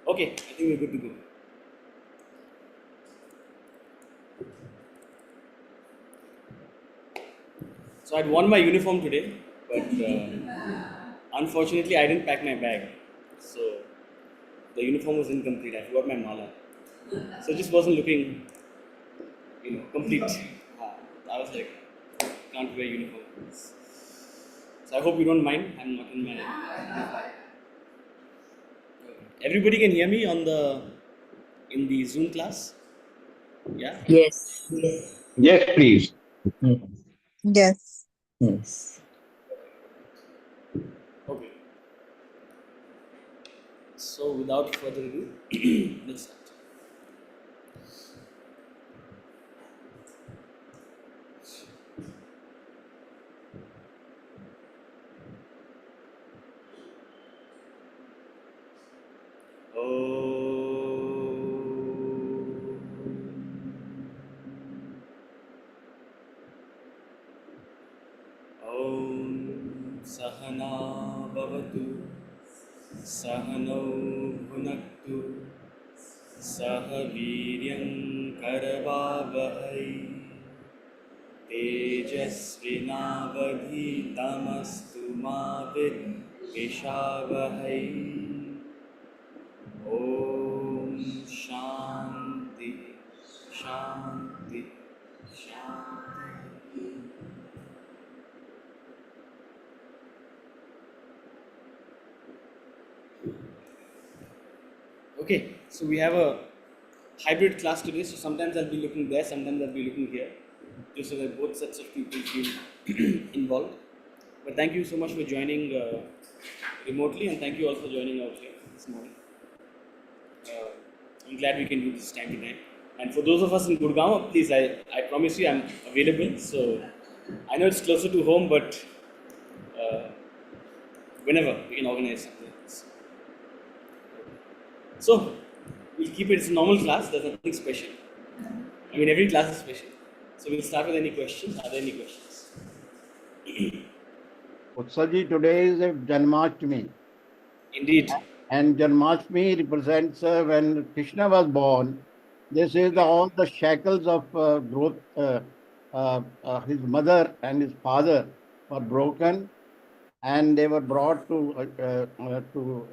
Okay, I think we're good to go. So I'd worn my uniform today, but unfortunately I didn't pack my bag. So the uniform was incomplete. I forgot my mala. So it just wasn't looking, complete. I was like, can't wear uniform. So I hope you don't mind. I'm not in my. Everybody can hear me in the Zoom class. Yeah. Yes. Yes, please. Yes. Yes. Okay. So without further ado, let's start. Om Sahana Bhavatu Sahano Bhunaktu Sahaviryam Karavavahai Tejasvinavadhitamastu ma vidvishavahai. Om Shanti Shanti Shanti. Okay, so we have a hybrid class today, so sometimes I'll be looking there, sometimes I'll be looking here, just so that both sets of people feel involved. But thank you so much for joining remotely, and thank you all for joining out here this morning. I'm glad we can do this time to time. And for those of us in Gurgaon, please, I promise you I'm available. So I know it's closer to home, but whenever we can organize something like this. So we'll keep it, it's a normal class, there's nothing special. I mean, every class is special. So we'll start with any questions. Are there any questions? Utsaji, today is Janmashtami. Indeed. And Janmashtami represents when Krishna was born. They say that all the shackles of growth, his mother and his father were broken, and they were brought to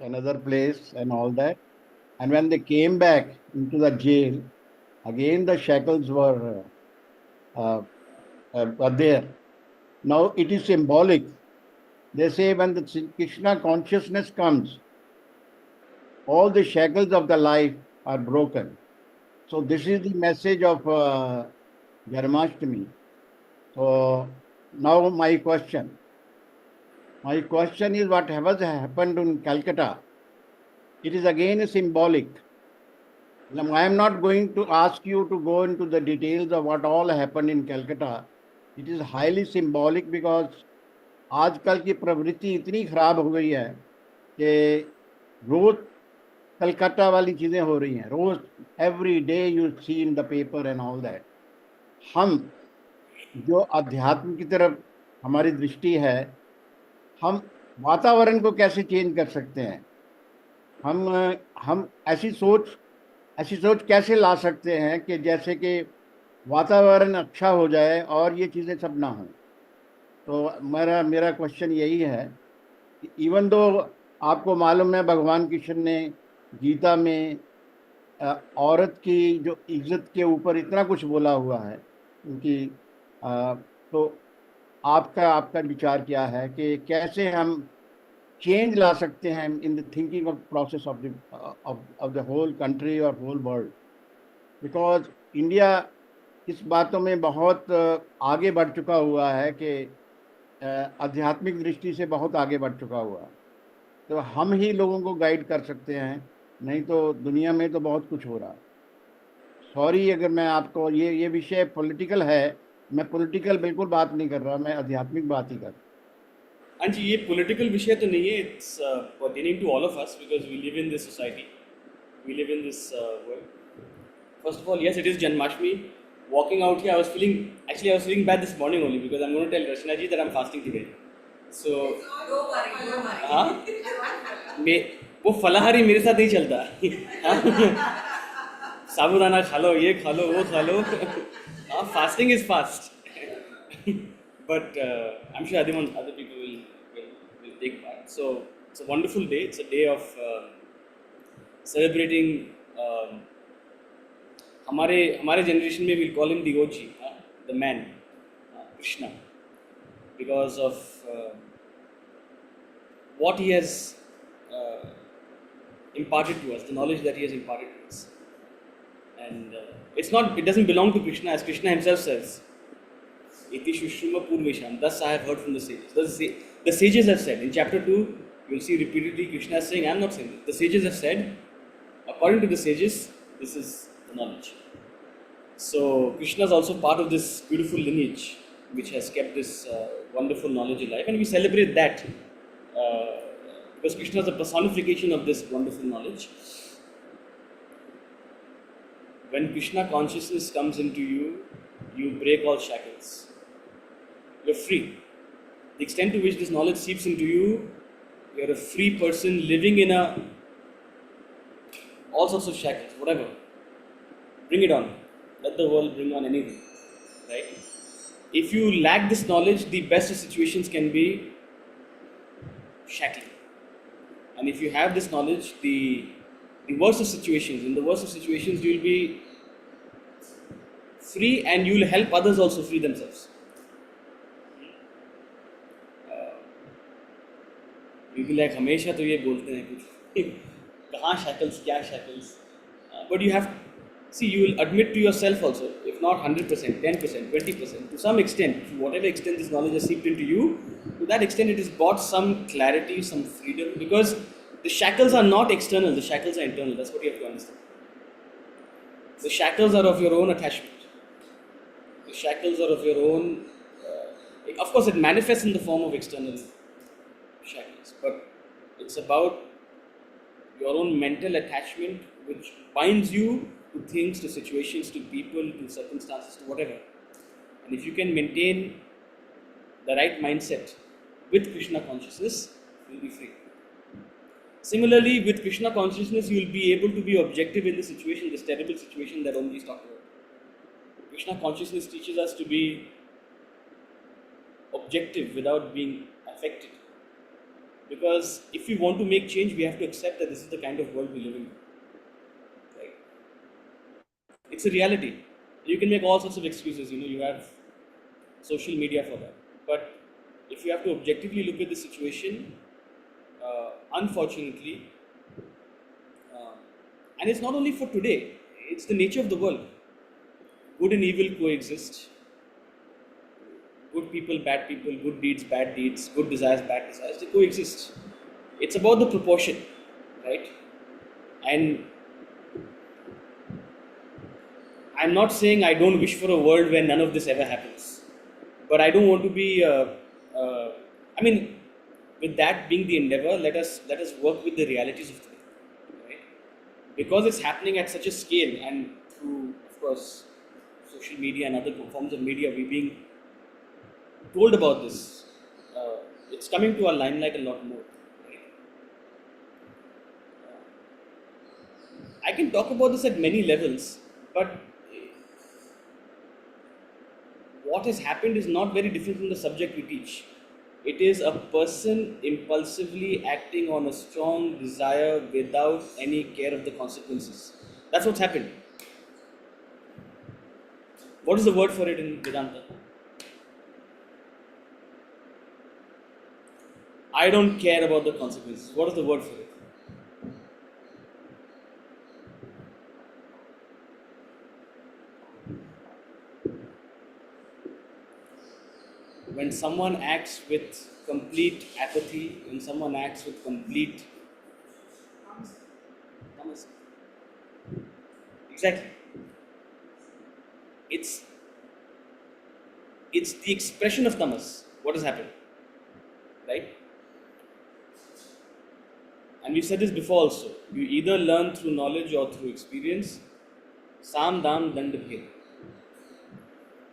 another place and all that. And when they came back into the jail, again the shackles were there. Now it is symbolic. They say when the Krishna consciousness comes, all the shackles of the life are broken. So this is the message of Janmashtami. So now my question is, what has happened in Calcutta? It is again symbolic. Now, I am not going to ask you to go into the details of what all happened in Calcutta. It is highly symbolic because आजकल की प्रवृत्ति इतनी खराब हो गई है कि रोज कलकत्ता वाली चीजें हो रही हैं, रोज every day you see in the paper and all that. हम जो अध्यात्म की तरफ हमारी दृष्टि है, हम वातावरण को कैसे चेंज कर सकते हैं, हम ऐसी सोच कैसे ला सकते हैं कि जैसे कि वातावरण अच्छा हो जाए और ये चीज़ें सब ना हों. तो मेरा क्वेश्चन यही है कि इवन दो आपको मालूम है भगवान कृष्ण ने गीता में औरत की जो इज्जत के ऊपर इतना कुछ बोला हुआ है, उनकी तो आपका विचार क्या है कि कैसे हम चेंज ला सकते हैं in the thinking of process of the whole country और होल वर्ल्ड, बिकॉज इंडिया इस बातों में बहुत आगे बढ़ चुका हुआ है कि आध्यात्मिक दृष्टि से बहुत आगे बढ़ चुका हुआ है. तो हम ही लोगों को गाइड कर सकते हैं, नहीं तो दुनिया में तो बहुत कुछ हो रहा है. सॉरी अगर मैं आपको ये विषय पॉलिटिकल है, मैं पॉलिटिकल बिल्कुल बात नहीं कर रहा, मैं आध्यात्मिक बात ही कर रहा. हाँ जी, ये पॉलिटिकल विषय तो नहीं है. It's pertaining to all of us because we live in this society, we live in this world. First of all, yes, it is Janmashtami. Walking out here, I was feeling, Actually, I was feeling bad this morning only because I'm going to tell Rachna ji that I'm fasting today. So, Don't worry. हाँ, वो फलाहारी मेरे साथ नहीं चलता. हाँ? साबुदाना खा लो, ये खा लो, वो खा लो. हाँ, fasting is fast. But I'm sure other people will take part. So it's a wonderful day. It's a day of celebrating. हमारे generation में we'll call him the OG, the man, Krishna, because of what he has imparted to us, the knowledge that he has imparted to us. And it doesn't belong to Krishna, as Krishna himself says. Iti Shushruma Purvesham. Thus I have heard from the sages. The sages have said. In chapter 2, you will see repeatedly Krishna is saying, I am not saying this. The sages have said, according to the sages, this is the knowledge. So Krishna is also part of this beautiful lineage which has kept this wonderful knowledge alive, and we celebrate that because Krishna is a personification of this wonderful knowledge. When Krishna consciousness comes into you, you break all shackles. You're free. The extent to which this knowledge seeps into you, you're a free person living in all sorts of shackles, whatever. Bring it on. Let the world bring on anything. Right? If you lack this knowledge, the best of situations can be shackling. And if you have this knowledge, the worst of situations, in the worst of situations, you will be free and you will help others also free themselves. You will be like, हमेशा तो ये बोलते हैं कुछ कहाँ shackles, क्या shackles. But you have, see, you will admit to yourself also, if not 100%, 10%, 20%, to some extent, to whatever extent this knowledge has seeped into you, to that extent it has brought some clarity, some freedom, because the shackles are not external, the shackles are internal. That's what you have to understand. The shackles are of your own attachment. The shackles are of your own, of course it manifests in the form of external shackles, but it's about your own mental attachment which binds you to things, to situations, to people, to circumstances, to whatever. And if you can maintain the right mindset with Krishna consciousness, you will be free. Similarly, with Krishna consciousness, you will be able to be objective in the situation, this terrible situation that Omji is talking about. Krishna consciousness teaches us to be objective without being affected. Because if we want to make change, we have to accept that this is the kind of world we live in. Right? It's a reality. You can make all sorts of excuses, you have social media for that. But if you have to objectively look at the situation, unfortunately, and it's not only for today, it's the nature of the world. Good and evil coexist. Good people, bad people, good deeds, bad deeds, good desires, bad desires, they coexist. It's about the proportion, right? And I'm not saying I don't wish for a world where none of this ever happens. But I don't want to be, with that being the endeavor, let us work with the realities of today, right? Because it's happening at such a scale, and through, of course, social media and other forms of media, we're being told about this. It's coming to our limelight a lot more. Right? I can talk about this at many levels, but what has happened is not very different from the subject we teach. It is a person impulsively acting on a strong desire without any care of the consequences. That's what's happened. What is the word for it in Vedanta? I don't care about the consequences. What is the word for it? When someone acts with complete apathy, when someone acts with complete tamas. Exactly. It's the expression of tamas. What has happened? Right? And we've said this before also. You either learn through knowledge or through experience. Sam, dam, dand, bhed.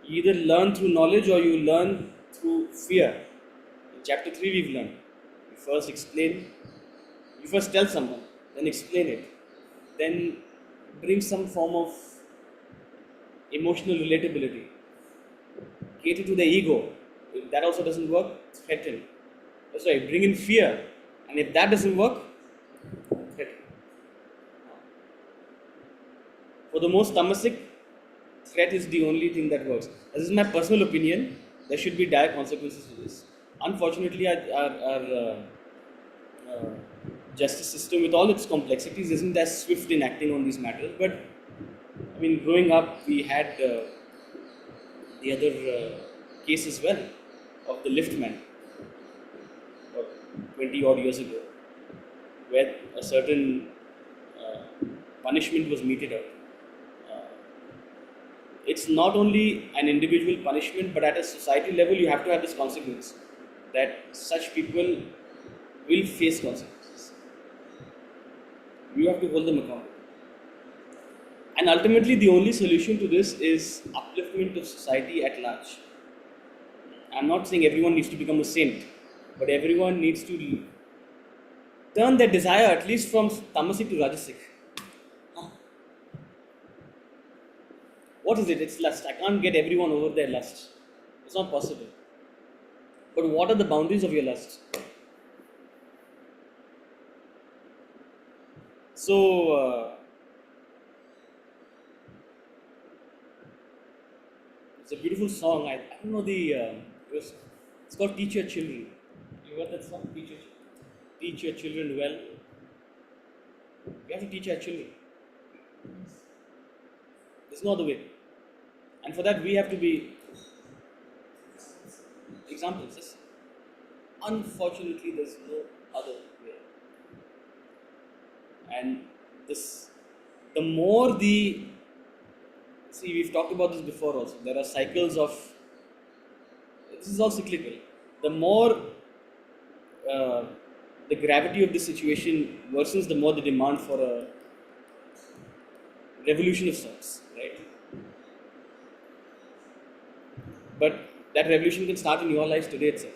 You either learn through knowledge or you learn through fear. In chapter 3, we've learned. You first explain, you first tell someone, then explain it, then bring some form of emotional relatability, cater to the ego. If that also doesn't work, threaten. That's right, bring in fear. And if that doesn't work, threaten. For the most tamasic, threat is the only thing that works. This is my personal opinion. There should be dire consequences to this. Unfortunately, our justice system, with all its complexities, isn't as swift in acting on these matters. But I mean, growing up, we had the other case as well of the liftman, what, 20 odd years ago, where a certain punishment was meted out. It's not only an individual punishment, but at a society level, you have to have this consequence that such people will face consequences. You have to hold them accountable. And ultimately, the only solution to this is upliftment of society at large. I'm not saying everyone needs to become a saint, but everyone needs to turn their desire at least from tamasic to rajasic. What is it? It's lust. I can't get everyone over their lust. It's not possible. But what are the boundaries of your lust? So, it's a beautiful song. I don't know it's called Teach Your Children. You heard that song? Teach your children well. We have to teach our children. There's no other way. And for that, we have to be examples. Yes. Unfortunately, there's no other way. And the more see, we've talked about this before also. There are cycles of, this is all cyclical. The more the gravity of the situation worsens, the more the demand for a revolution of sorts, right? But that revolution can start in your lives today itself.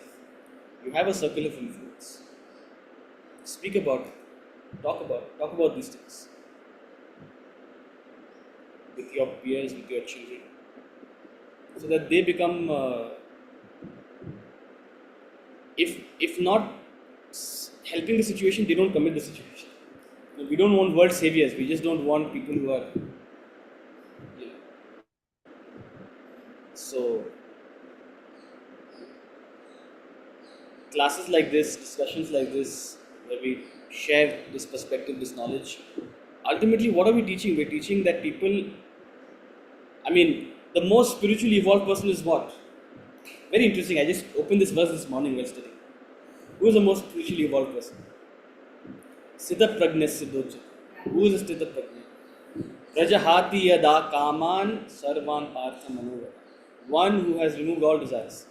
You have a circle of influence. Speak about it. Talk about these things with your peers, with your children, so that they become, if not helping the situation, they don't commit the situation. We don't want world saviors. We just don't want people who are, so classes like this, discussions like this, where we share this perspective, this knowledge. Ultimately, what are we teaching? We're teaching that people, the most spiritually evolved person is what? Very interesting. I just opened this verse this morning while studying. Who is the most spiritually evolved person? Siddha Prajna Siddhoja. Who is a Siddha Prajna? Rajahati Yada Kaman Sarvan Partha Manova. One who has removed all desires.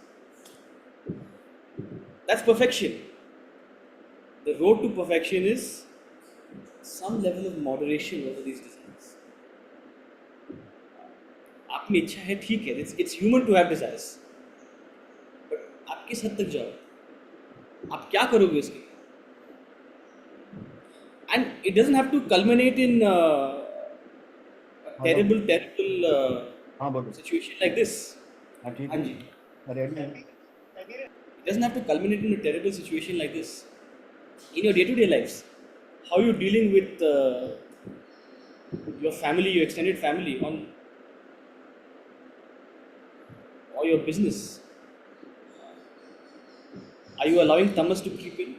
That's perfection. The road to perfection is some level of moderation over these desires. आपकी इच्छा है, ठीक है. It's human to have desires. But आप किस हद तक जाओ? आप क्या करोगे उसके? And it doesn't have to culminate in a terrible situation like this. Anji. It doesn't have to culminate in a terrible situation like this. In your day-to-day lives, how are you dealing with your family, your extended family, or your business? Are you allowing tamas to creep in?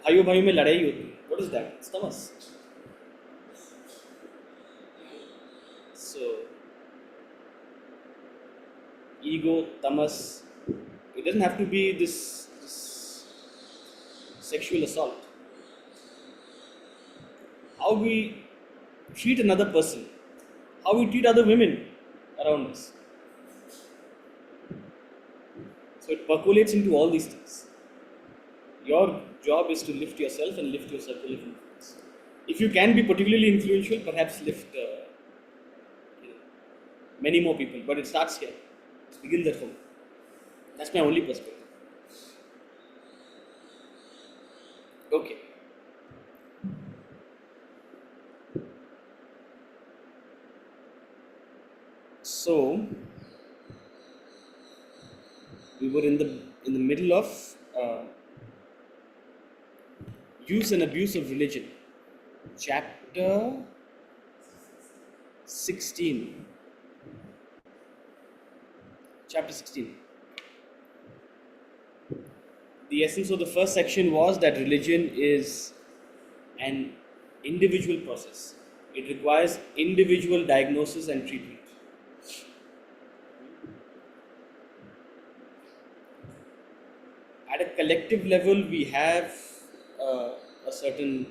भाइयों भाइयों में लड़ाई होती है. What is that? It's tamas. So, ego, tamas. It doesn't have to be this sexual assault. How we treat another person, how we treat other women around us. So it percolates into all these things. Your job is to lift yourself and lift your circle of influence. If you can be particularly influential, perhaps lift many more people, but it starts here. It begins at home. That's my only perspective. Okay. So we were in the middle of use and abuse of religion, chapter 16. Chapter 16. The essence of the first section was that religion is an individual process. It requires individual diagnosis and treatment. At a collective level, we have a certain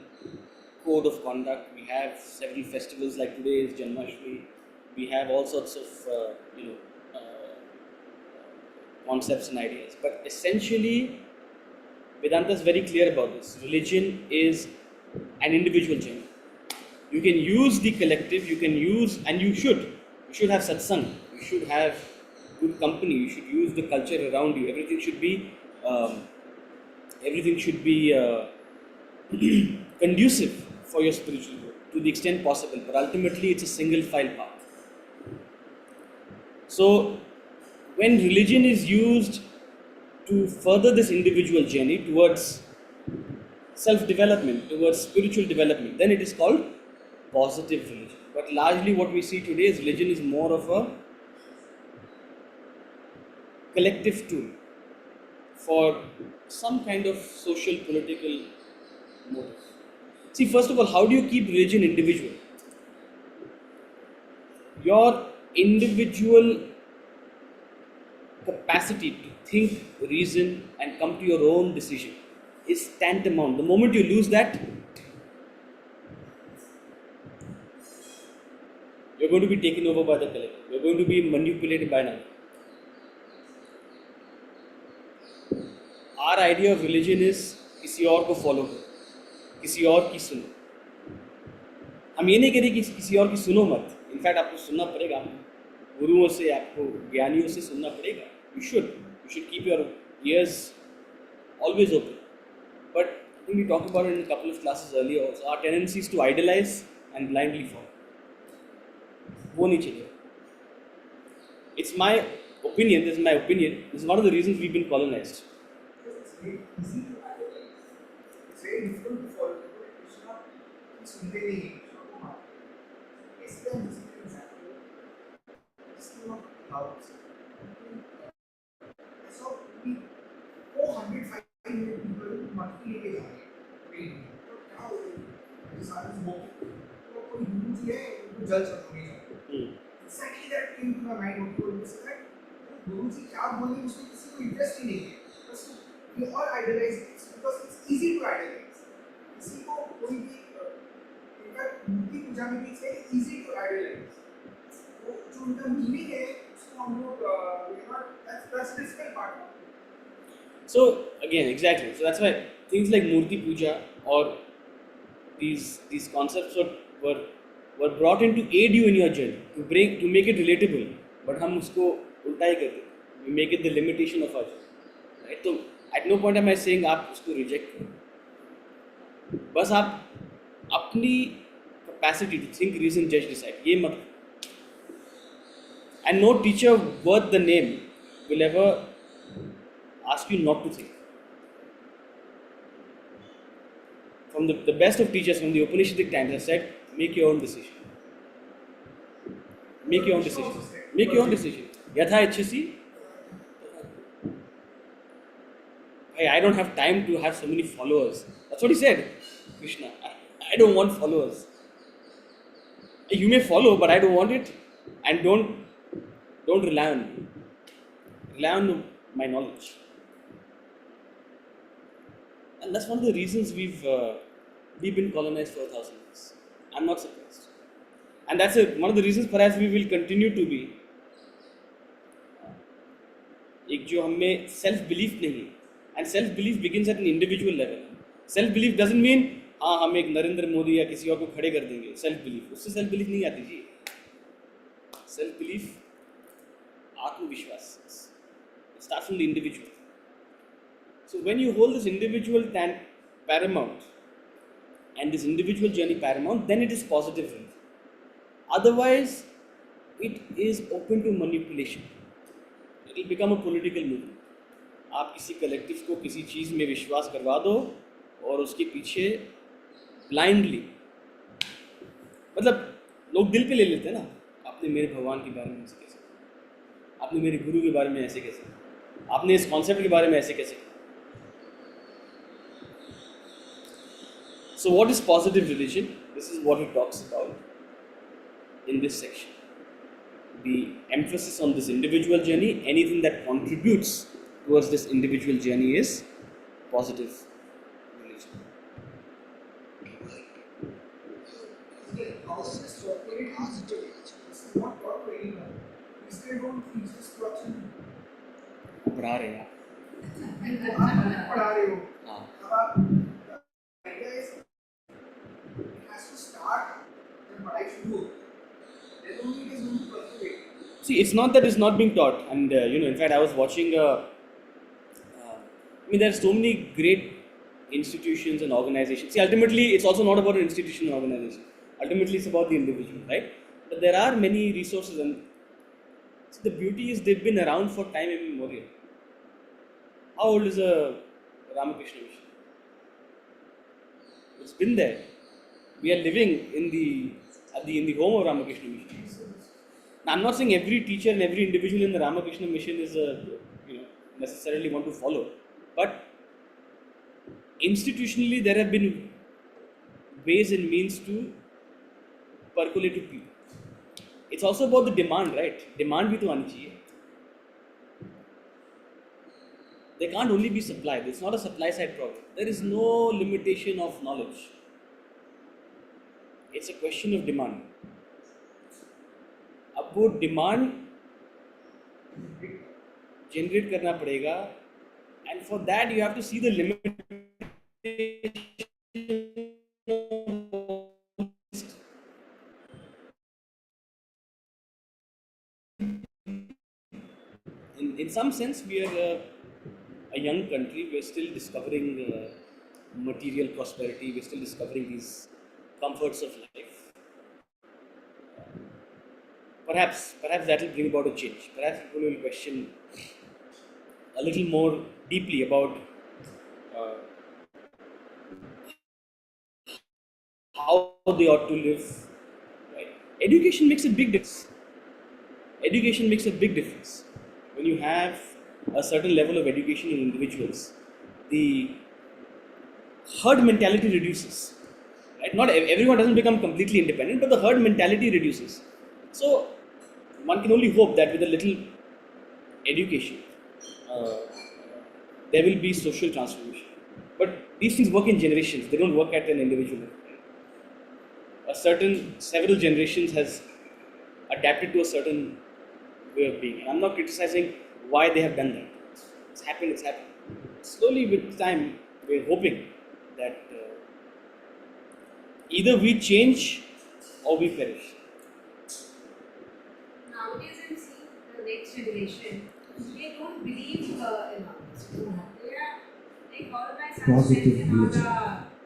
code of conduct. We have several festivals like today is Janmashtami. We have all sorts of concepts and ideas. But essentially, Vedanta is very clear about this. Religion is an individual journey. You can use the collective. You can use, and you should. You should have satsang. You should have good company. You should use the culture around you. Everything should be conducive for your spiritual growth to the extent possible, but ultimately it's a single file path. So when religion is used to further this individual journey towards self-development, towards spiritual development, then it is called positive religion. But largely what we see today is religion is more of a collective tool for some kind of social, political motive. See, first of all, how do you keep religion individual? Your individual capacity to think, reason, and come to your own decision is tantamount. The moment you lose that, you're going to be taken over by the collective. You're going to be manipulated by another. Our idea of religion is किसी और को follow करो, किसी और की सुनो. हम ये नहीं कह रहे कि किसी और की सुनो मत. इनफैक्ट आपको सुनना पड़ेगा, आपको गुरुओं से, आपको ज्ञानियों से सुनना पड़ेगा. You should keep your ears always open. But I think we talked about it in a couple of classes earlier also. Our tendency is to idolize and blindly follow. वो नहीं चाहिए. It's my opinion. This is my opinion. This is one of the reasons we've been colonized. It's very easy to idolize. It's very difficult to follow. Krishna, सुनते नहीं हैं, कृष्ण को मानते हैं. इसलिए हम दूसरे example, इसलिए हम clouds. ऐसा भी 405 million people monthly लेके जा रहे हैं. तो क्या हो रहा है? ये सारे smoking. तो कोई गुरु जी है, उनको जल चढ़ाने जाते हैं. Exactly that came to my mind. उनको बोलते हैं कि गुरु जी क्या बोलेंगे, उसमें किसी को इंटरेस्ट ही नहीं है. बस we all idolize it because it's easy to idolize. किसी को कोई भी इनफैक्ट मूर्ति पूजा में भी it's easy to idolize. वो जो उनका मीनिंग है उसको हम लोग that's the difficult part. So again, exactly. So that's why things like Murti Puja or these concepts were brought in to aid you in your journey, to make it relatable. But हम उसको उल्टा ही करते हैं. We make it the limitation of our journey. Right? So at no point am I saying आप उसको reject करो. बस आप अपनी capacity to think, reason, judge, decide ये मत. And no teacher worth the name will ever ask you not to think. From the best of teachers from the Upanishadic times have said, make your own decision. Make your own decision. Make your own decision. Yatha ichchasi. Hey, I don't have time to have so many followers. That's what he said, Krishna. I don't want followers. You may follow, but I don't want it. And don't rely on me. Rely on my knowledge. And that's one of the reasons we've been colonized for 1,000 years. I'm not surprised. And that's one of the reasons perhaps we will continue to be. एक जो हमें self belief नहीं है. And self belief begins at an individual level. Self belief doesn't mean हाँ हम एक नरेंद्र मोदी या किसी और को खड़े कर देंगे. Self belief, उससे self belief नहीं आती जी. self-belief, Atmavishwas. It starts from the individual. So when you hold this individual paramount and this individual journey paramount, then it is positive religion. Otherwise, it is open to manipulation. It will become a political movement. आप किसी collective को किसी चीज़ में विश्वास करवा दो और उसके पीछे ब्लाइंडली, मतलब लोग दिल पे ले लेते हैं ना, आपने मेरे भगवान के बारे में ऐसे कैसे, आपने मेरे गुरु के बारे में ऐसे कैसे, आपने इस कॉन्सेप्ट के बारे में ऐसे कैसे. So what is positive religion? This is what he talks about in this section. The emphasis on this individual journey, anything that contributes towards this individual journey is positive religion. How is this chocolate hospital? This is not taught to anyone. We still don't teach this to our children. पढ़ा रहे हैं आप पढ़ा रहे हो. हाँ. The idea is it has to start when पढ़ाई शुरू होती है. Then only it is going to perpetuate. See, it's not that it's not being taught, and in fact, I was watching. There are so many great institutions and organizations. See, ultimately, it's also not about an institution or organization. Ultimately, it's about the individual, right? But there are many resources, and so the beauty is they've been around for time immemorial. How old is a Ramakrishna mission? It's been there. We are living in the home of Ramakrishna mission. Now, I'm not saying every teacher and every individual in the Ramakrishna mission is necessarily want to follow, but institutionally there have been ways and means to percolate to people. It's also about the demand, right? Demand bhi to aani chahiye. There can't only be supply. It's not a supply side problem. There is no limitation of knowledge. It's a question of demand. अब वो demand generate करना पड़ेगा, and for that you have to see the limit. In some sense, we are a young country. We are still discovering material prosperity. We are still discovering these comforts of life. Perhaps that will bring about a change. Perhaps people will question a little more deeply about how they ought to live. Right? Education makes a big difference. Education makes a big difference. When you have a certain level of education in individuals, the herd mentality reduces. Right? Not everyone doesn't become completely independent, but the herd mentality reduces. So one can only hope that with a little education, there will be social transformation. But these things work in generations. They don't work at an individual level. Several generations has adapted to a certain way of being. And I'm not criticizing why they have done that. It's happened. Slowly with time, we're hoping that either we change or we perish. Nowadays, I'm seeing the next generation, they don't believe in all this. They are like all my sons Positive and all religion.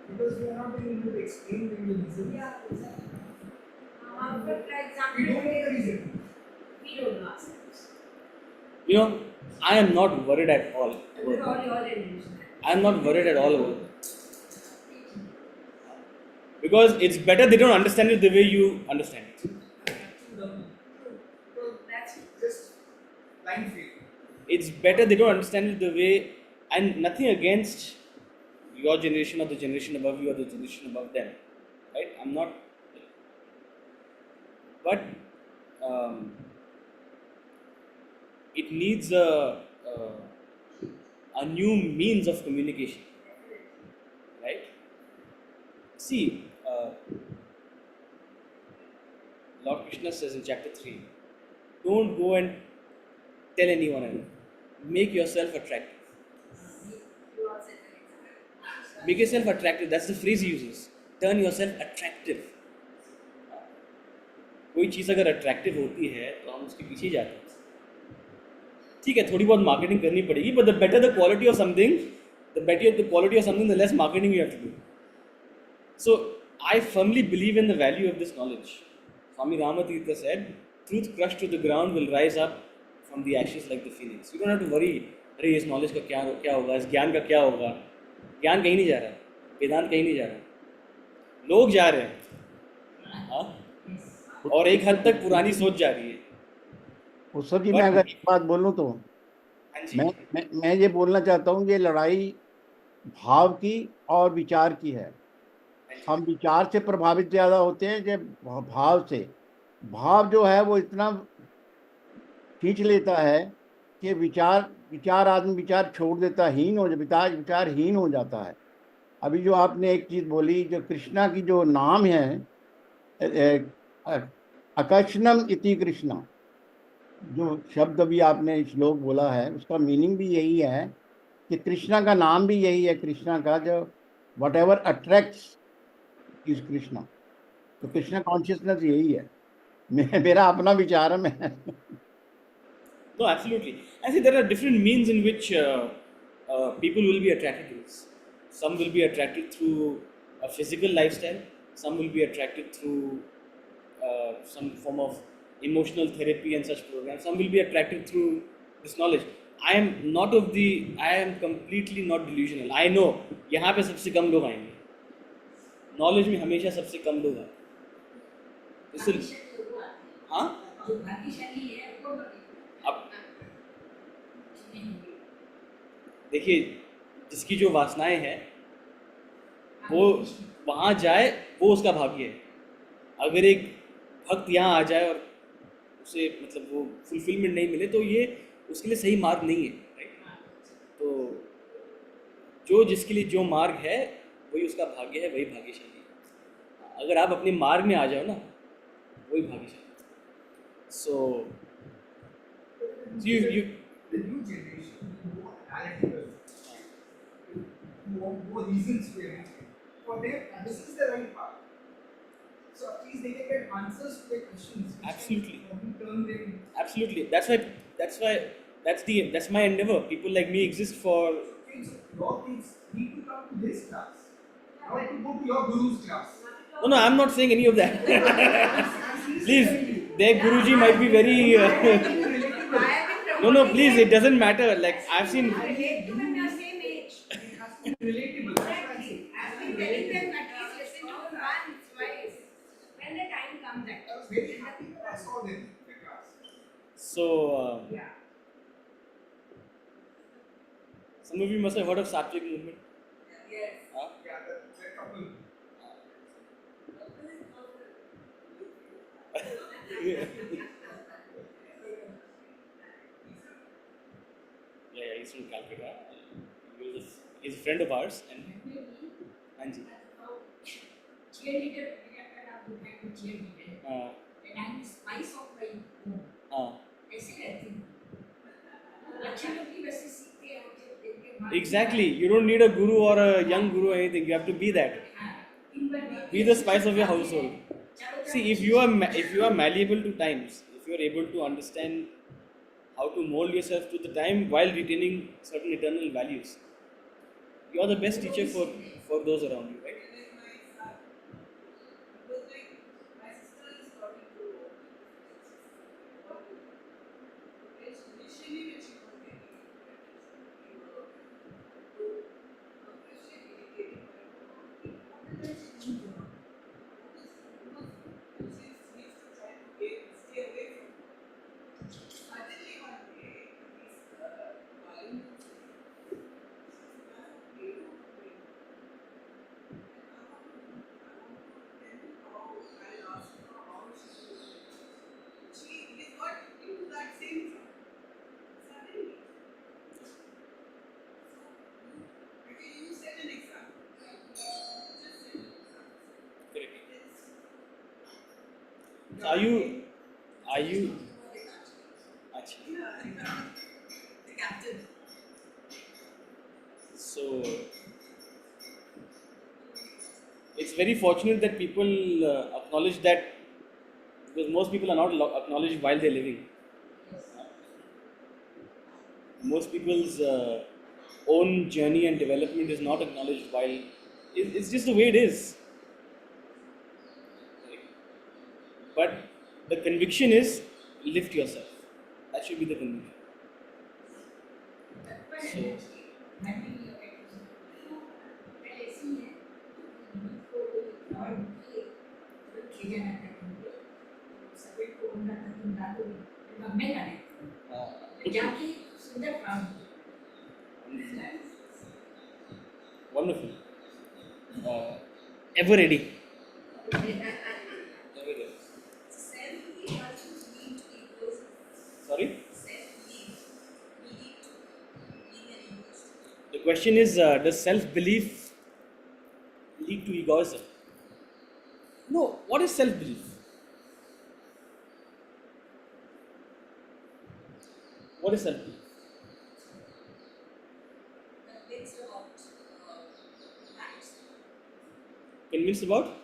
Because we are not being able to explain the reason. yeah, exactly. For example, We don't know the reason. we don't know ourselves. I am not worried at all. We're all your generation. I am not worried at all about it. Because it's better they don't understand it the way you understand it. So that's Just blind faith. It's better they don't understand it the way, and nothing against your generation or the generation above you or the generation above them, right? I'm not, but it needs a new means of communication, right? See, Lord Krishna says in chapter 3, don't go and tell anyone else. Make yourself attractive. you all said an example. Make yourself attractive. That's the phrase he uses. Turn yourself attractive. कोई चीज़ अगर attractive होती है तो हम उसके पीछे जाते हैं. ठीक है, थोड़ी बहुत मार्केटिंग करनी पड़ेगी, but the better the quality of something, the less marketing you have to do. So I firmly believe in the value of this knowledge. Swami Ramatirtha said, "Truth crushed to the ground will rise up from the ashes like the phoenix." You don't have to worry. अरे इस knowledge का क्या होगा, इस ज्ञान का क्या होगा. ज्ञान कहीं नहीं जा रहा, वेदांत कहीं नहीं जा रहा, लोग जा रहे हैं. हाँ, और एक हद तक पुरानी सोच जा रही है. उत्सव जी, मैं अगर एक बात बोलूं तो हाँ जी. मैं ये बोलना चाहता हूँ, ये लड़ाई भाव की और विचार की है. हम विचार से प्रभावित ज़्यादा होते हैं कि भाव से. भाव जो है वो इतना खींच लेता है कि आदमी विचार छोड़ देता, विचारहीन हो जाता है. अभी जो आपने एक चीज़ बोली, जो कृष्णा की जो नाम है, अकर्षणम इति कृष्णा, जो शब्द अभी आपने श्लोक बोला है, उसका मीनिंग भी यही है कि कृष्णा का नाम भी यही है. कृष्णा का जो what ever attracts is Krishna. तो कृष्णा कॉन्शियसनेस यही है. मेरा अपना विचार है. मैं No, absolutely. I think there are different means in which people will be attracted to this. Some will be attracted through a physical lifestyle. Some will be attracted through some form of emotional therapy and such programs. Some will be attracted through this knowledge. I am completely not delusional. I know यहाँ पे सबसे कम लोग आएंगे. Knowledge में हमेशा सबसे कम लोग आए. हाँ, जो भाग्यशाली है वो अब देखिए, जिसकी जो वासनाएं हैं वो वहाँ जाए, वो उसका भाग्य है. अगर एक भक्त यहाँ आ जाए और उसे मतलब वो फुलफिलमेंट नहीं मिले, तो ये उसके लिए सही मार्ग नहीं है. राइट. तो जिसके लिए जो मार्ग है वही उसका भाग्य है, वही भाग्यशाली है. अगर आप अपने मार्ग में आ जाओ ना, वही भाग्यशाली. So you the new generation more analytical, more reasons to everything. For them, this is the right path. So at least they can get answers to their questions. Absolutely. Turn them. Absolutely. That's my endeavor. People like me exist for. Your kids need to come to this class, not to go to your guru's class. No, I'm not saying any of that. Please, their Guruji might be very. No, please, it doesn't matter. Like I've seen. relate to them, your same age. It has to be relatable. That's what I'm saying. I've been telling them at least listen to them once, twice. When the time comes, I was actually. very happy when I saw them in the class. So Yeah. some of you must have heard of Sattvic movement. Yes. Huh? Yeah, the couple. Yeah, he's from Calcutta. He's a friend of ours, and Anji. Cheerleader, I would like to cheerleader. And I'm the spice of my home. ऐसे रहती हूँ. अच्छे लोग भी वैसे सीखते हैं और जब देखते हैं. Exactly. You don't need a guru or a young guru or anything. You have to be that. Be the spice of your household. See, if you are malleable to times, if you are able to understand how to mold yourself to the time while retaining certain eternal values, you are the best teacher for those around you, right? So are you? Achha. So it's very fortunate that people acknowledge that Because most people are not acknowledged while they're living. Most people's own journey and development is not acknowledged while it's just the way it is. But the conviction is lift yourself. That should be the conviction. जाके सुंदर काम Wonderful. Ever ready. Ever ready. Sorry? The question is, does self-belief lead to egoism? No. What is self-belief? What is self-belief? Convinced about?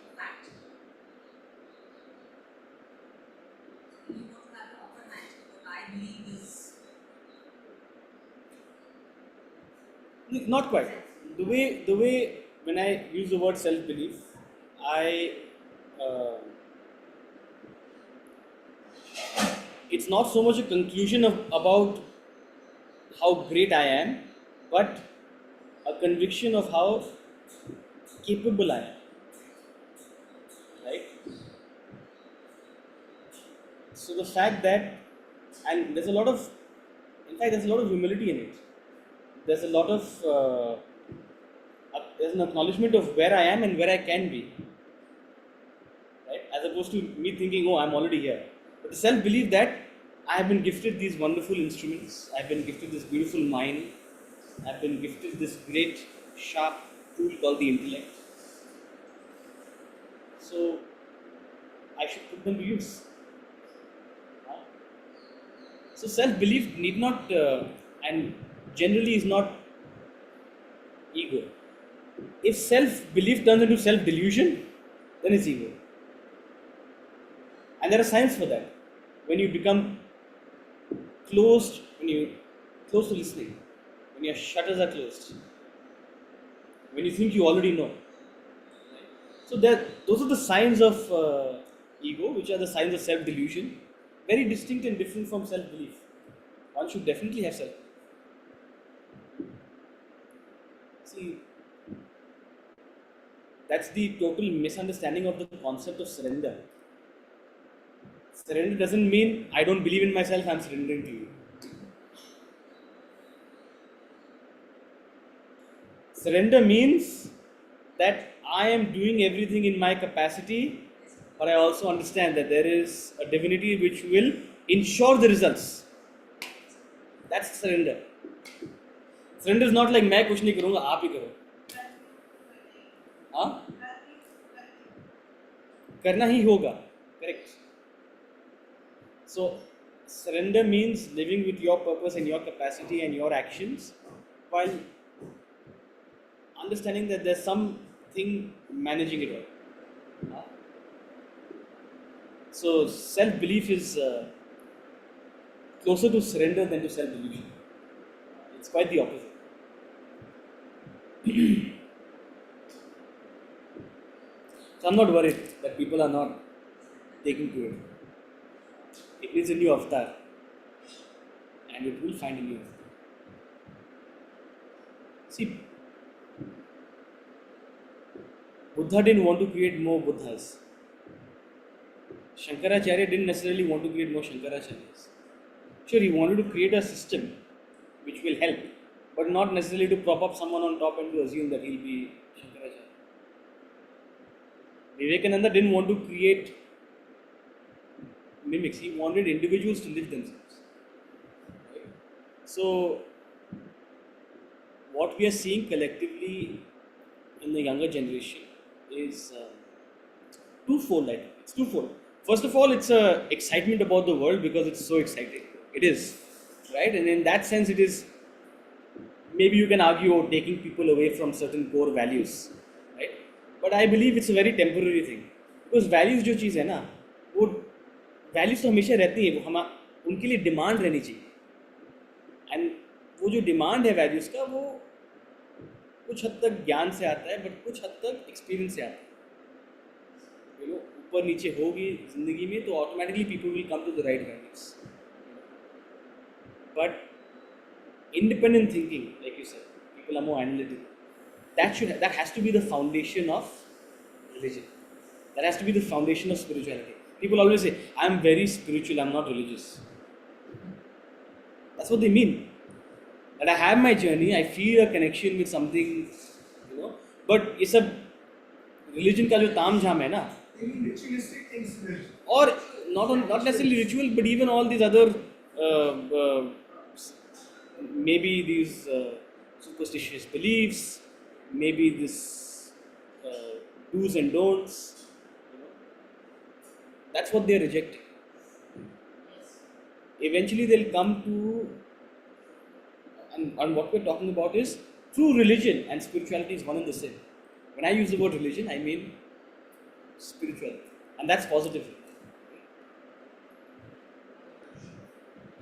Not quite. The way when I use the word self-belief, it's not so much a conclusion about how great I am, but a conviction of how capable I am. Right? So the fact that, and there's a lot of humility in it. There's a lot of, there's an acknowledgement of where I am and where I can be. Right? As opposed to me thinking, oh, I'm already here. But the self-belief that I have been gifted these wonderful instruments, I've been gifted this beautiful mind, I've been gifted this great, sharp tool called the intellect. So, I should put them to use. So, self-belief need not, and generally is not ego. If self-belief turns into self-delusion, then it's ego. And there are signs for that. When you become closed, when you're close to listening, when your shutters are closed, when you think you already know. So those are the signs of ego, which are the signs of self-delusion. Very distinct and different from self-belief. One should definitely have self-belief. See, that's the total misunderstanding of the concept of surrender. Surrender doesn't mean I don't believe in myself, I'm surrendering to you. Surrender means that I am doing everything in my capacity, but I also understand that there is a divinity which will ensure the results. That's surrender. Surrender is not like मैं कुछ नहीं करूँगा, आप ही करो. हाँ? करना ही होगा. Correct. So, surrender means living with your purpose and your capacity and your actions, while understanding that there's something managing it all. So, self-belief is closer to surrender than to self-delusion. It's quite the opposite. So, I'm not worried that people are not taking to it. It needs a new avatar, and it will find a new avatar. See, Buddha didn't want to create more Buddhas. Shankaracharya didn't necessarily want to create more Shankaracharyas. Sure, he wanted to create a system which will help, but not necessarily to prop up someone on top and to assume that he'll be Shankaracharya. Vivekananda didn't want to create mimics, he wanted individuals to live themselves. Right? So, what we are seeing collectively in the younger generation is twofold, I think. It's twofold. First of all, it's excitement about the world because it's so exciting. It is, right? And in that sense, it is, maybe you can argue taking people away from certain core values, right? But I believe it's a very temporary thing. Because values जो चीज़ है ना, वो values तो हमेशा रहती है, वो हम उनके लिए डिमांड रहनी चाहिए। एंड वो जो डिमांड है वैल्यूज़ का, वो कुछ हद तक ज्ञान से आता है, बट कुछ हद तक एक्सपीरियंस से आता है। यू नो, ऊपर नीचे होगी ज़िंदगी में तो automatically people will come to the right values. But independent thinking, like you said, people are more analytical. That has to be the foundation of religion. That has to be the foundation of spirituality. People always say, "I'm very spiritual. I'm not religious." That's what they mean. That I have my journey. I feel a connection with something, you know. But ये सब religion का जो ताम झाम है ना, They mean ritualistic things. or not necessarily ritual, but even all these other maybe these superstitious beliefs, maybe this do's and don'ts. You know, that's what they're rejecting. Eventually, they'll come to, and what we're talking about is true religion and spirituality is one and the same. When I use the word religion, I mean spirituality, and that's positive.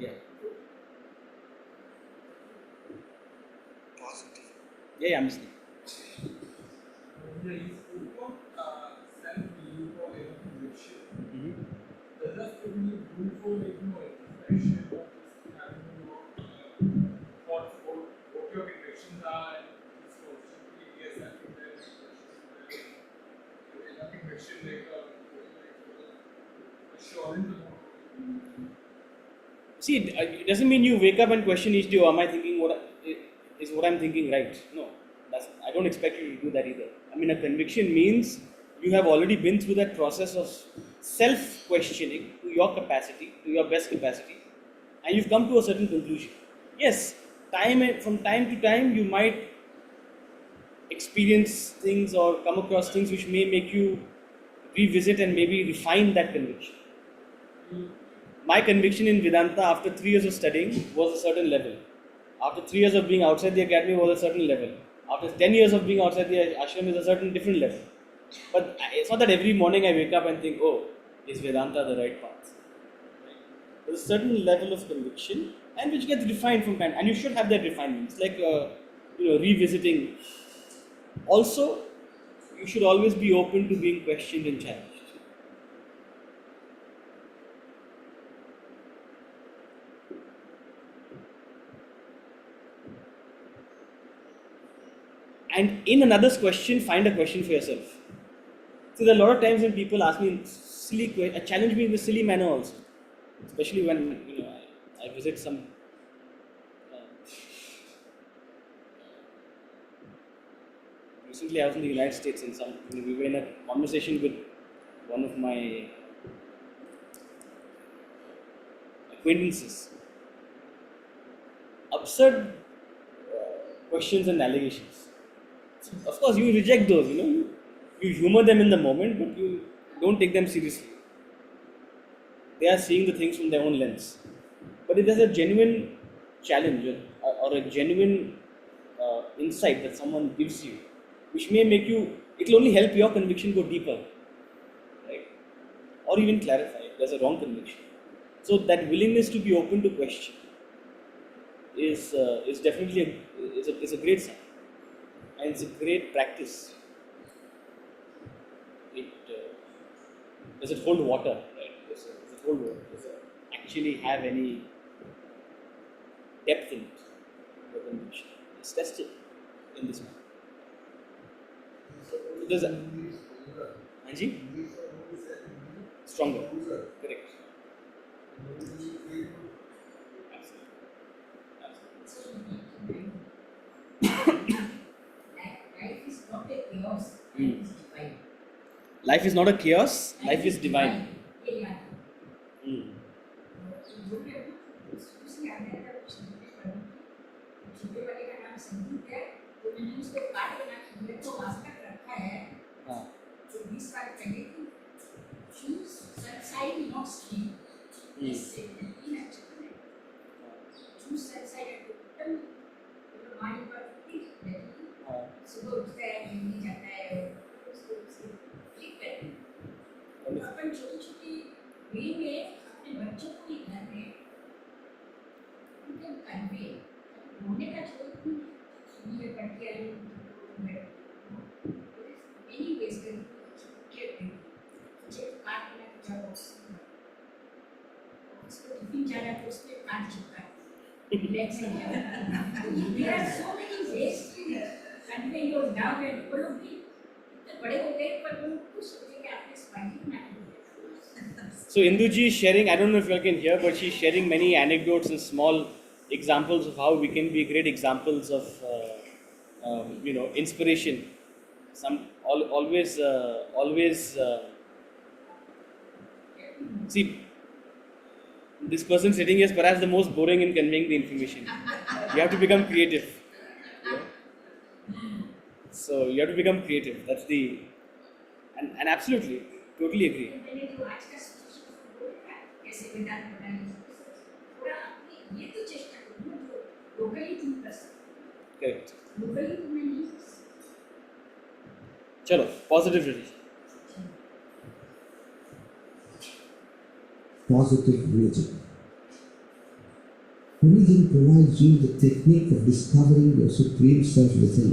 Yeah. Positive. Yeah, I'm listening. Yeah, you spoke about self-belief or inner conviction. Mm-hmm. Does that still mean proof or expression or just having your thoughts about what your convictions are and just constantly yes, I think there is your inner conviction like assurance about See, it doesn't mean you wake up and question each day, oh, am I thinking is what I'm thinking right? No, I don't expect you to do that either. I mean, a conviction means you have already been through that process of self-questioning to your capacity, to your best capacity, and you've come to a certain conclusion. Yes, from time to time, you might experience things or come across things which may make you revisit and maybe refine that conviction. My conviction in Vedanta after 3 years of studying was a certain level. After 3 years of being outside the academy was a certain level. After 10 years of being outside the ashram is a certain different level. But it's not that every morning I wake up and think, oh, is Vedanta the right path? There's a certain level of conviction and which gets refined from time, and you should have that refinement. It's like revisiting. Also, you should always be open to being questioned and challenged. And in another's question, find a question for yourself. So there are a lot of times when people ask me challenge me in a silly manner also, especially when I visit some. Recently, I was in the United States, and we were in a conversation with one of my acquaintances. Absurd questions and allegations. Of course, you reject those, you humor them in the moment, but you don't take them seriously. They are seeing the things from their own lens. But if there's a genuine challenge or a genuine insight that someone gives you, which may make you, it will only help your conviction go deeper, right? Or even clarify if there's a wrong conviction. So that willingness to be open to question is definitely a great sign. And it's a great practice. Does it hold water? Right? Does it hold water? Does it actually have any depth in it? The conviction. It's tested in this manner. Does that? Anji? Stronger. Correct. Absolutely. Life is not a chaos, life is divine. Life is not a chaos, life is divine. Yeah. जो भी अभी उसने आने का कुछ नहीं पढ़ा, छोटे वाले का नाम संगीत है, तो मैंने उसको काट के ना किया तो आज तक रखा है। हाँ. जो 20 साल पहले थी, choose sunshine not sleep. Yes, in actually. Choose sunshine and total mind पर ठीक है। सुबह उठता है, नींद जाता है और उसको ठीक है। अपन छोटी-छोटी वे में can convey. बोलने का छोड़ ये पढ़ के आई हूँ many ways that you can मुझे काट लेना कुछ और उसको टिफिन जाना तो उसमें काट चुका है relax हो गया there are so many ways to convey your love and बोलो भी इतने बड़े हो गए पर वो कुछ सोचे कि आपने स्माइलिंग ना So Induji is sharing, I don't know if you all can hear, but she's sharing many anecdotes and small examples of how we can be great examples of, inspiration. See, this person sitting here is perhaps the most boring in conveying the information. You have to become creative. So you have to become creative. That's the, and absolutely, totally agree. मैंने जो आज का situation बोला कैसे वेदांत बनाने पूरा अपने ये तो चेष्टा करूँ जो लोकली तुम कर सकते Correct. लोकली तुम्हें नहीं कर सकते Chalo, positive religion. Positive religion. Religion provides you the technique of discovering your supreme self within.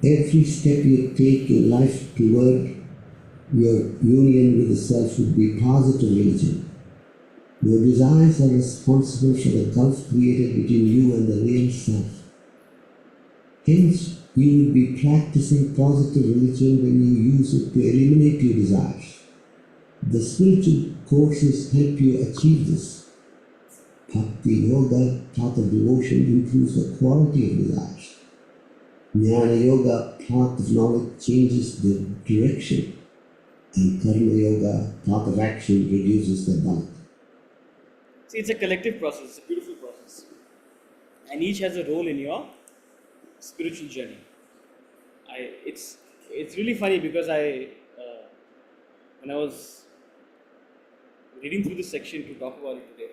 Every step you take in life toward your union with the self should be positive religion. Your desires are responsible for the gulf created between you and the real self. Hence, you will be practicing positive religion when you use it to eliminate your desires. The spiritual courses help you achieve this. Bhakti Yoga, path of devotion, improves the quality of desires. Jnana Yoga, path of knowledge, changes the direction. And Karma Yoga, path of action, reduces the bulk. See, it's a collective process. It's a beautiful process. And each has a role in your spiritual journey. It's really funny because when I was reading through this section to talk about it today,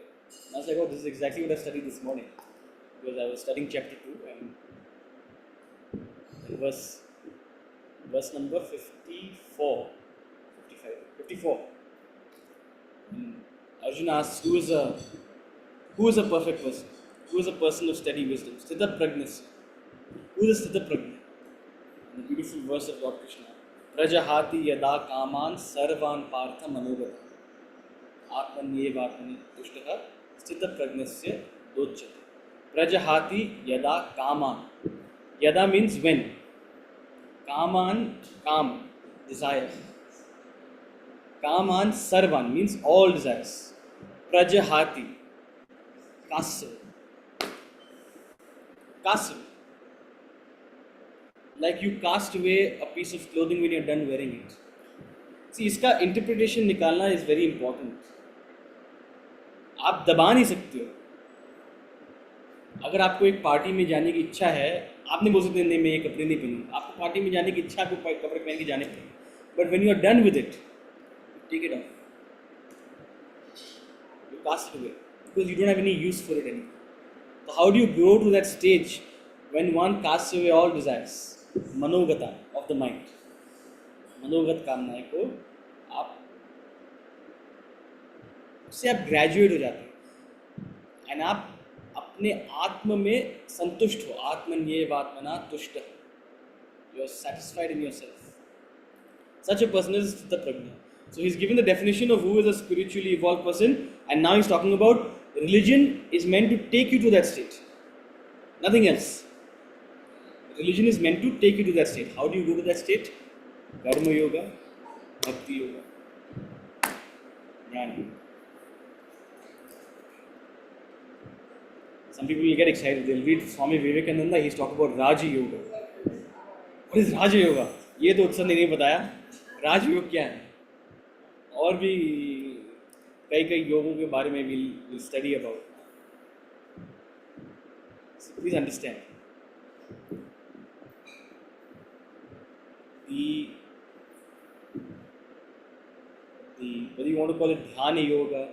I was like, oh, this is exactly what I studied this morning. Because I was studying chapter 2 and verse number 54. And Arjuna asks, who is a perfect person? Who is a person of steady wisdom? Sthita Pragnasya. Who is Sthita Pragna? And the beautiful verse of Lord Krishna. Prajahati yada kaman sarvan partha manogata. Atmanyevatmani tushtaha Sthita Pragnasya dochyate. Prajahati yada kaman. Yada means when. Kaman, kam, desire. Kaman sarvan means all desires. Prajahati, castle. Castle. Like you cast away a piece of clothing when you're done wearing it. See, इसका interpretation निकालना is very important. आप दबा नहीं सकते हो. अगर आपको एक पार्टी में जाने की इच्छा है, आप नहीं बोल सकते नहीं मैं ये कपड़े नहीं पहनूँ. आपको पार्टी में जाने की इच्छा आपको कपड़े पहन के जाने पड़ेंगे. But when you are done with it, take it off. You cast it away because you don't have any use for it anymore. So how do you grow to that stage when one casts away all desires? Manogata of the mind. मनोगत कामनाएं को आप उससे आप graduate हो जाते हैं and आप अपने आत्म में संतुष्ट हो. आत्मन्येवात्मना तुष्ट. You are satisfied in yourself. Such a person is Sthita Prajna. So he's given the definition of who is a spiritually evolved person, and now he's talking about religion is meant to take you to that state. Nothing else. Religion is meant to take you to that state. How do you go to that state? Karma Yoga, Bhakti Yoga, Jnana Yoga. Some people will get excited. They'll read Swami Vivekananda. He's talking about Raja Yoga. What is Raja Yoga? ये तो उत्सव ने नहीं बताया. राज योग क्या है? और भी कई योगों के बारे में we'll study about. So please understand. Whether you want to call it Dhyana Yoga,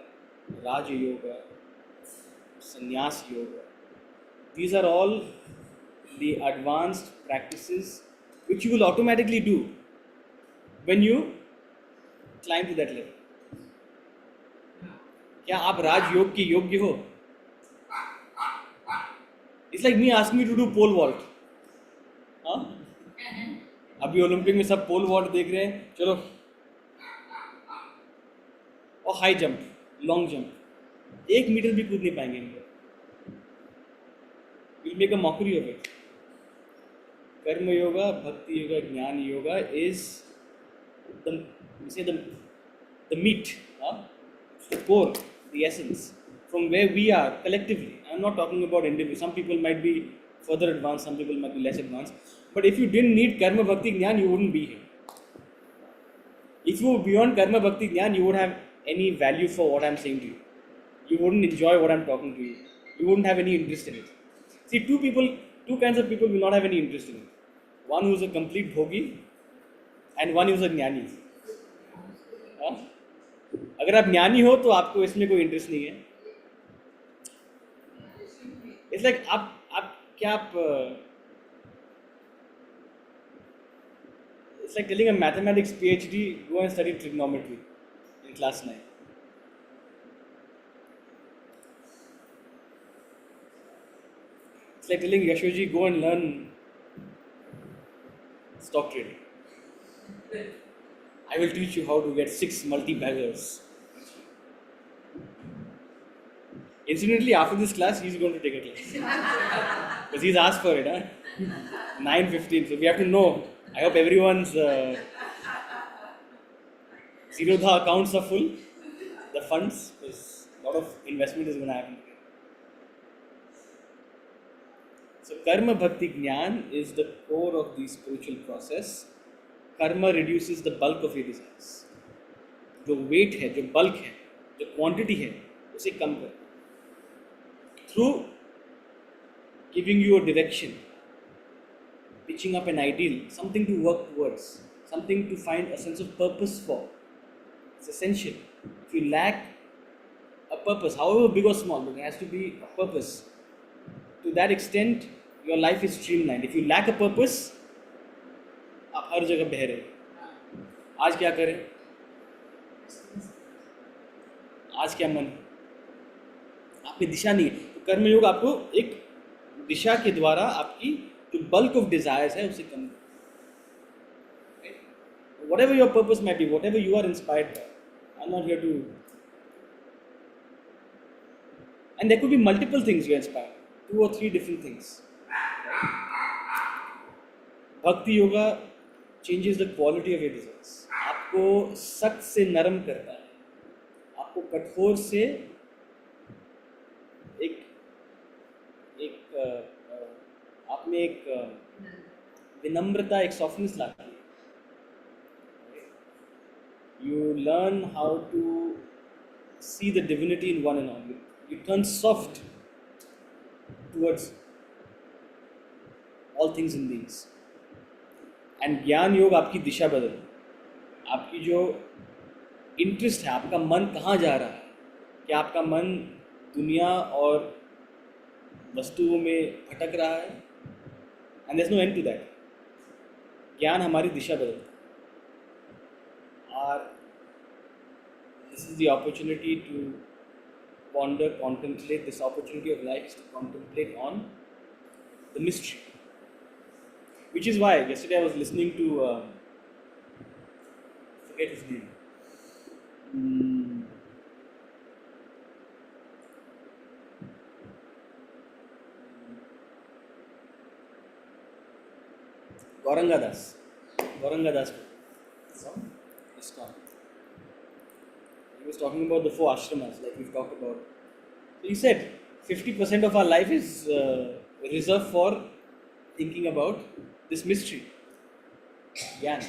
Raja Yoga, Sannyas Yoga, these are all the advanced practices which you will automatically do when you climb to that level. क्या आप राज योग के योग्य हो? It's like me asking me to do pole vault. हाँ? अभी Olympic में सब पोल वॉल्ट देख रहे हैं, चलो, और high jump, long jump, 1 metre भी कूद नहीं पाएंगे हम लोग. We'll make a mockery of it. कर्म योगा, भक्ति योगा, ज्ञान yoga is the meat, the core, the essence, from where we are collectively. I'm not talking about individuals. Some people might be further advanced, some people might be less advanced. But if you didn't need karma, bhakti, jnana, you wouldn't be here. If you were beyond karma, bhakti, jnana, you wouldn't have any value for what I'm saying to you. You wouldn't enjoy what I'm talking to you. You wouldn't have any interest in it. See, two kinds of people will not have any interest in it. One who's a complete bhogi and one who's a jnani. हाँ? अगर आप ज्ञानी हो तो आपको इसमें कोई interest नहीं है. इट्स लाइक आप it's like telling a mathematics PhD go and study trigonometry in class 9. It's like telling Yashoji go and learn stock trading. I will teach you how to get 6 multi-baggers. Incidentally, after this class, he's going to take a class. Because he's asked for it, huh? 9:15. So we have to know. I hope everyone's Zerodha accounts are full. The funds, because a lot of investment is going to happen. So karma bhakti jnana is the core of the spiritual process. Karma reduces the bulk of your desires. जो weight है, जो bulk है, जो quantity है, उसे कम कर. Through giving you a direction, pitching up an ideal, something to work towards, something to find a sense of purpose for. It's essential. If you lack a purpose, however big or small, but it has to be a purpose. To that extent, your life is streamlined. If you lack a purpose, आप हर जगह बह रहे. आज क्या करें? आज क्या मन? आप में दिशा नहीं है. तो कर्मयोग आपको एक दिशा के द्वारा आपकी जो बल्क ऑफ डिजायर्स है उसे कम. Whatever your purpose might be, whatever you are inspired by, I'm not here to. And there could be multiple things you're inspired. 2 or 3 different things. Bhakti yoga changes the quality of your desires. आपको सख्त से नरम करता है. आपको कठोर से आप में एक विनम्रता, एक सॉफ्टनेस लाती है. You learn how to see the divinity in one and all. You turn soft towards all things and beings. And ज्ञान योग आपकी दिशा बदल. आपकी जो इंटरेस्ट है, आपका मन कहाँ जा रहा है, क्या आपका मन दुनिया और वस्तुओं में भटक रहा है? And there is no end to that. ज्ञान हमारी दिशा बदलता है. और this is the opportunity to ponder, contemplate. This opportunity of life is to contemplate on the mystery. Which is why yesterday I was listening to forget his name. Gauranga Das from ISKCON. He was talking about the 4 ashramas, like we've talked about. So he said 50% of our life is reserved for thinking about this mystery, Jnana.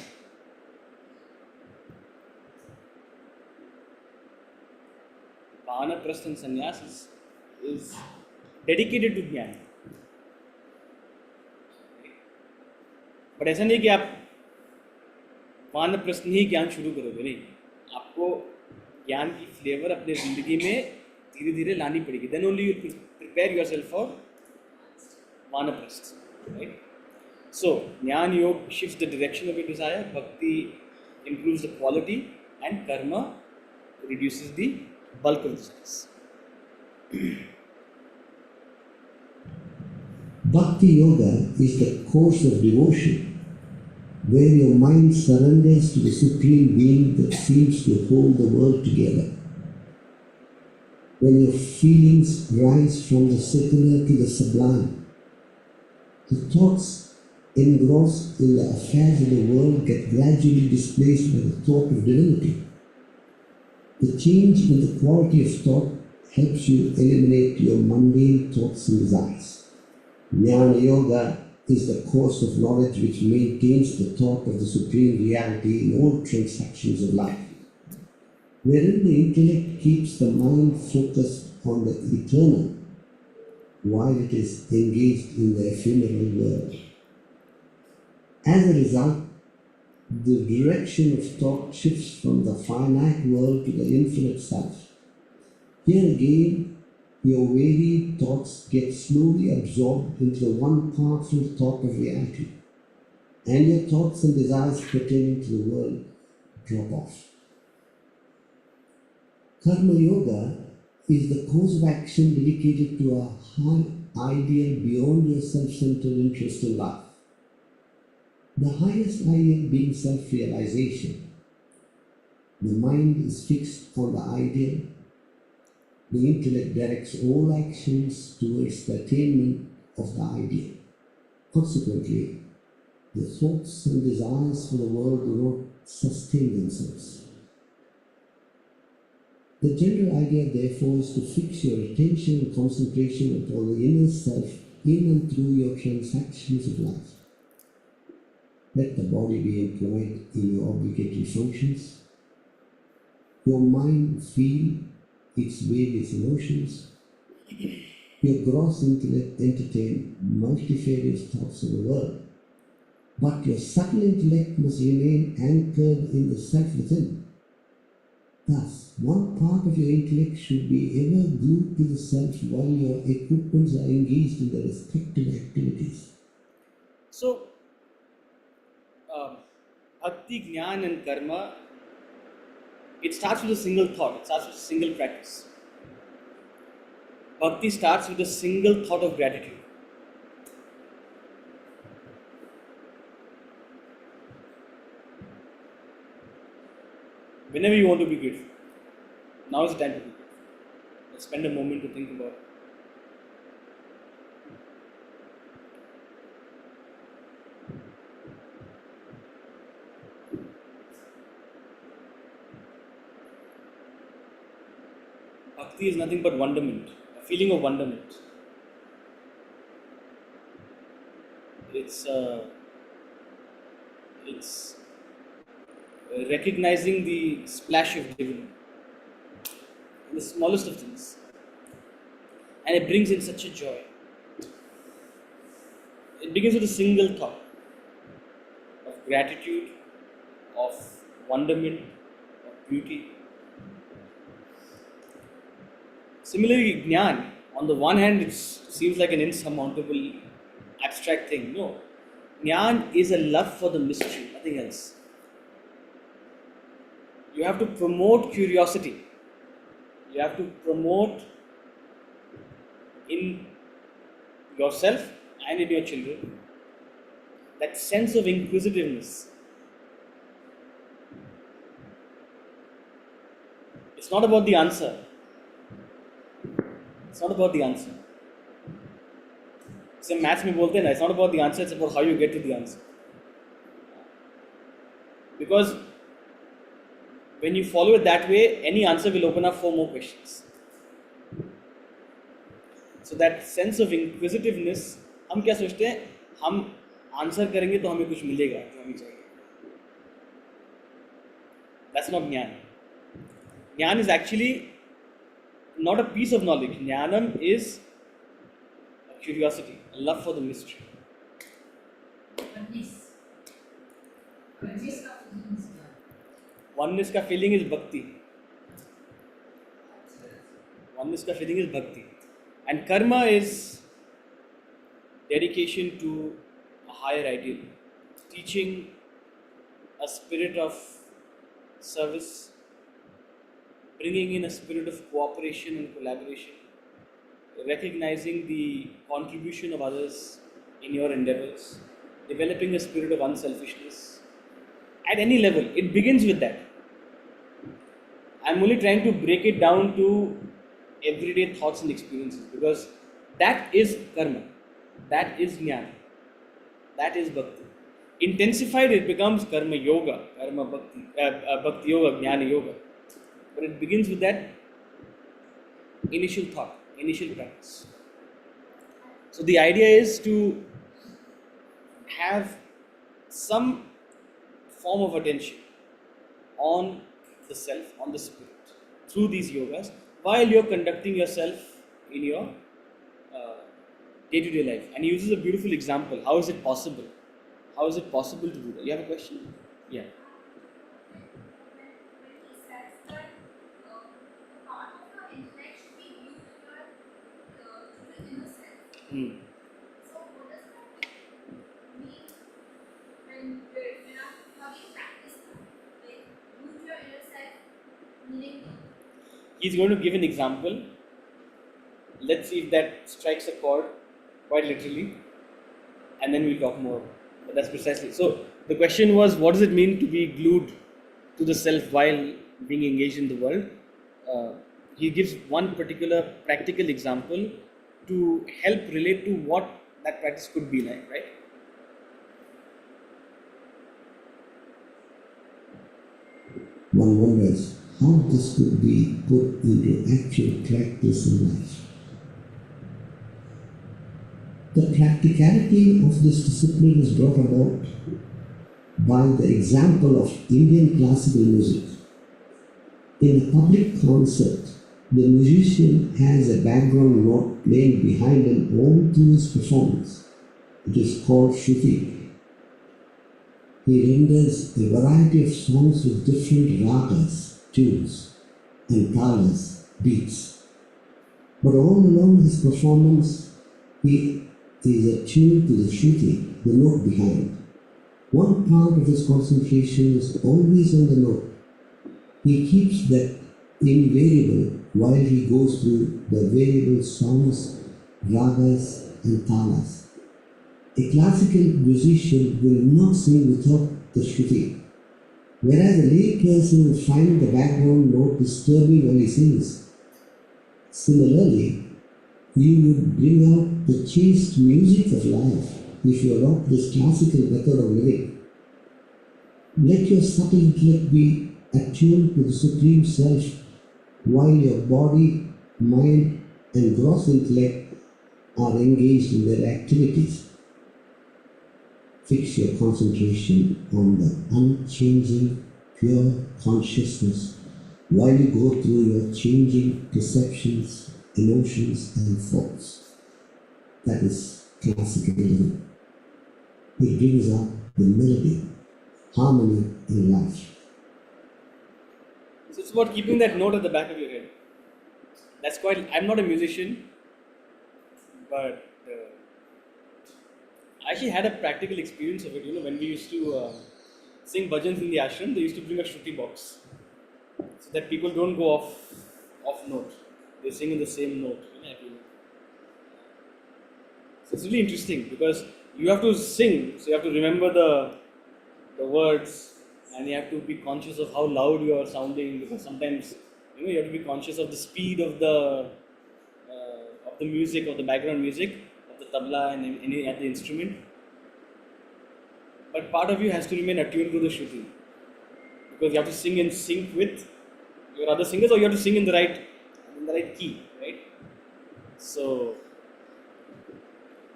Vanaprastha and sannyas is dedicated to Jnana. But ऐसा नहीं कि आप वानप्रस्थ ही ज्ञान शुरू करोगे. नहीं, आपको ज्ञान की फ्लेवर अपने जिंदगी में धीरे धीरे लानी पड़ेगी. Then only you prepare yourself for vanaprastha. Right? So, Jnana Yoga shifts the direction of your desire, Bhakti improves the quality, and Karma reduces the bulk of desires. Bhakti Yoga is the course of devotion where your mind surrenders to the Supreme Being that seems to hold the world together. When your feelings rise from the secular to the sublime, the thoughts engrossed in the affairs of the world get gradually displaced by the thought of divinity. The change in the quality of thought helps you eliminate your mundane thoughts and desires. Jnana Yoga is the course of knowledge which maintains the thought of the supreme reality in all transactions of life, wherein the intellect keeps the mind focused on the eternal while it is engaged in the ephemeral world. As a result, the direction of thought shifts from the finite world to the infinite self. Here again, your varied thoughts get slowly absorbed into the one powerful thought of reality, and your thoughts and desires pertaining to the world drop off. Karma Yoga is the course of action dedicated to a high ideal beyond your self-centered interest in life. The highest ideal being self-realization. The mind is fixed on the ideal. The intellect directs all actions towards the attainment of the ideal. Consequently, the thoughts and desires for the world do not sustain themselves. The general idea, therefore, is to fix your attention and concentration upon the inner self in and through your transactions of life. Let the body be employed in your obligatory functions. Your mind feel its various emotions. Your gross intellect entertain multifarious thoughts of the world. But your subtle intellect must remain anchored in the self within. Thus, one part of your intellect should be ever glued to the self while your equipments are engaged in their respective activities. So, bhakti, jnana, and karma, it starts with a single thought, it starts with a single practice. Bhakti starts with a single thought of gratitude. Whenever you want to be grateful, now is the time to be grateful. Let's spend a moment to think about it. Bhakti is nothing but wonderment, a feeling of wonderment. It's recognizing the splash of divinity in the smallest of things, and it brings in such a joy. It begins with a single thought of gratitude, of wonderment, of beauty. Similarly, Jnana, on the one hand, it seems like an insurmountable abstract thing. No, Jnana is a love for the mystery, nothing else. You have to promote curiosity. You have to promote in yourself and in your children that sense of inquisitiveness. It's not about the answer. It's not about the answer. Some maths में बोलते हैं ना, it's not about the answer, it's about how you get to the answer. Because when you follow it that way, any answer will open up 4 more questions. So that sense of inquisitiveness, हम क्या सोचते हैं, हम answer करेंगे तो हमें कुछ मिलेगा जो हमें चाहिए. That's not Jnana. Jnana is actually not a piece of knowledge. Jnanam is a curiosity, a love for the mystery. Oneness का feeling is bhakti. Oneness का feeling is bhakti. And karma is dedication to a higher ideal, teaching a spirit of service, bringing in a spirit of cooperation and collaboration, recognizing the contribution of others in your endeavors, developing a spirit of unselfishness at any level. It begins with that. I'm only trying to break it down to everyday thoughts and experiences because that is karma, that is jnana, that is bhakti. Intensified, it becomes karma yoga, karma bhakti, bhakti yoga, jnana yoga. But it begins with that initial thought, initial practice. So the idea is to have some form of attention on the self, on the spirit, through these yogas, while you're conducting yourself in your day-to-day life. And he uses a beautiful example. How is it possible? How is it possible to do that? You have a question? Yeah. When he says that part of your intellect should be viewed to the inner self. Hmm. So what does that mean when how do you practice that? Like move your inner self, meaning He's going to give an example. Let's see if that strikes a chord, quite literally, and then we'll talk more. But that's precisely. So the question was, what does it mean to be glued to the self while being engaged in the world? He gives one particular practical example to help relate to what that practice could be like, right? One wonders how this could be put into actual practice in life. The practicality of this discipline is brought about by the example of Indian classical music. In a public concert, the musician has a background note playing behind him all through his performance. It is called Shruti. He renders a variety of songs with different ragas, tunes, and talas, beats. But all along his performance, he is attuned to the Shruti, the note behind. One part of his concentration is always on the note. He keeps that invariable while he goes through the variable songs, ragas, and talas. A classical musician will not sing without the Shruti, whereas a lay person will find the background note disturbing while he sings. Similarly, you would bring out the chaste music of life if you adopt this classical method of living. Let your subtle intellect be attuned to the Supreme Self while your body, mind, and gross intellect are engaged in their activities. Fix your concentration on the unchanging, pure consciousness while you go through your changing perceptions, emotions, and thoughts. That is classical living. It brings out the melody, harmony in life. So it's about keeping that note at the back of your head. That's quite. I'm not a musician, but I actually had a practical experience of it. You know, when we used to sing bhajans in the ashram, they used to bring a Shruti box so that people don't go off note. They sing in the same note. You know, every note. So it's really interesting because you have to sing, so you have to remember the words, and you have to be conscious of how loud you are sounding, because sometimes you have to be conscious of the speed of the music, of the background music, of the tabla and any other instrument. But part of you has to remain attuned to the Shruti, because you have to sing in sync with your other singers, or you have to sing in the right key, right? So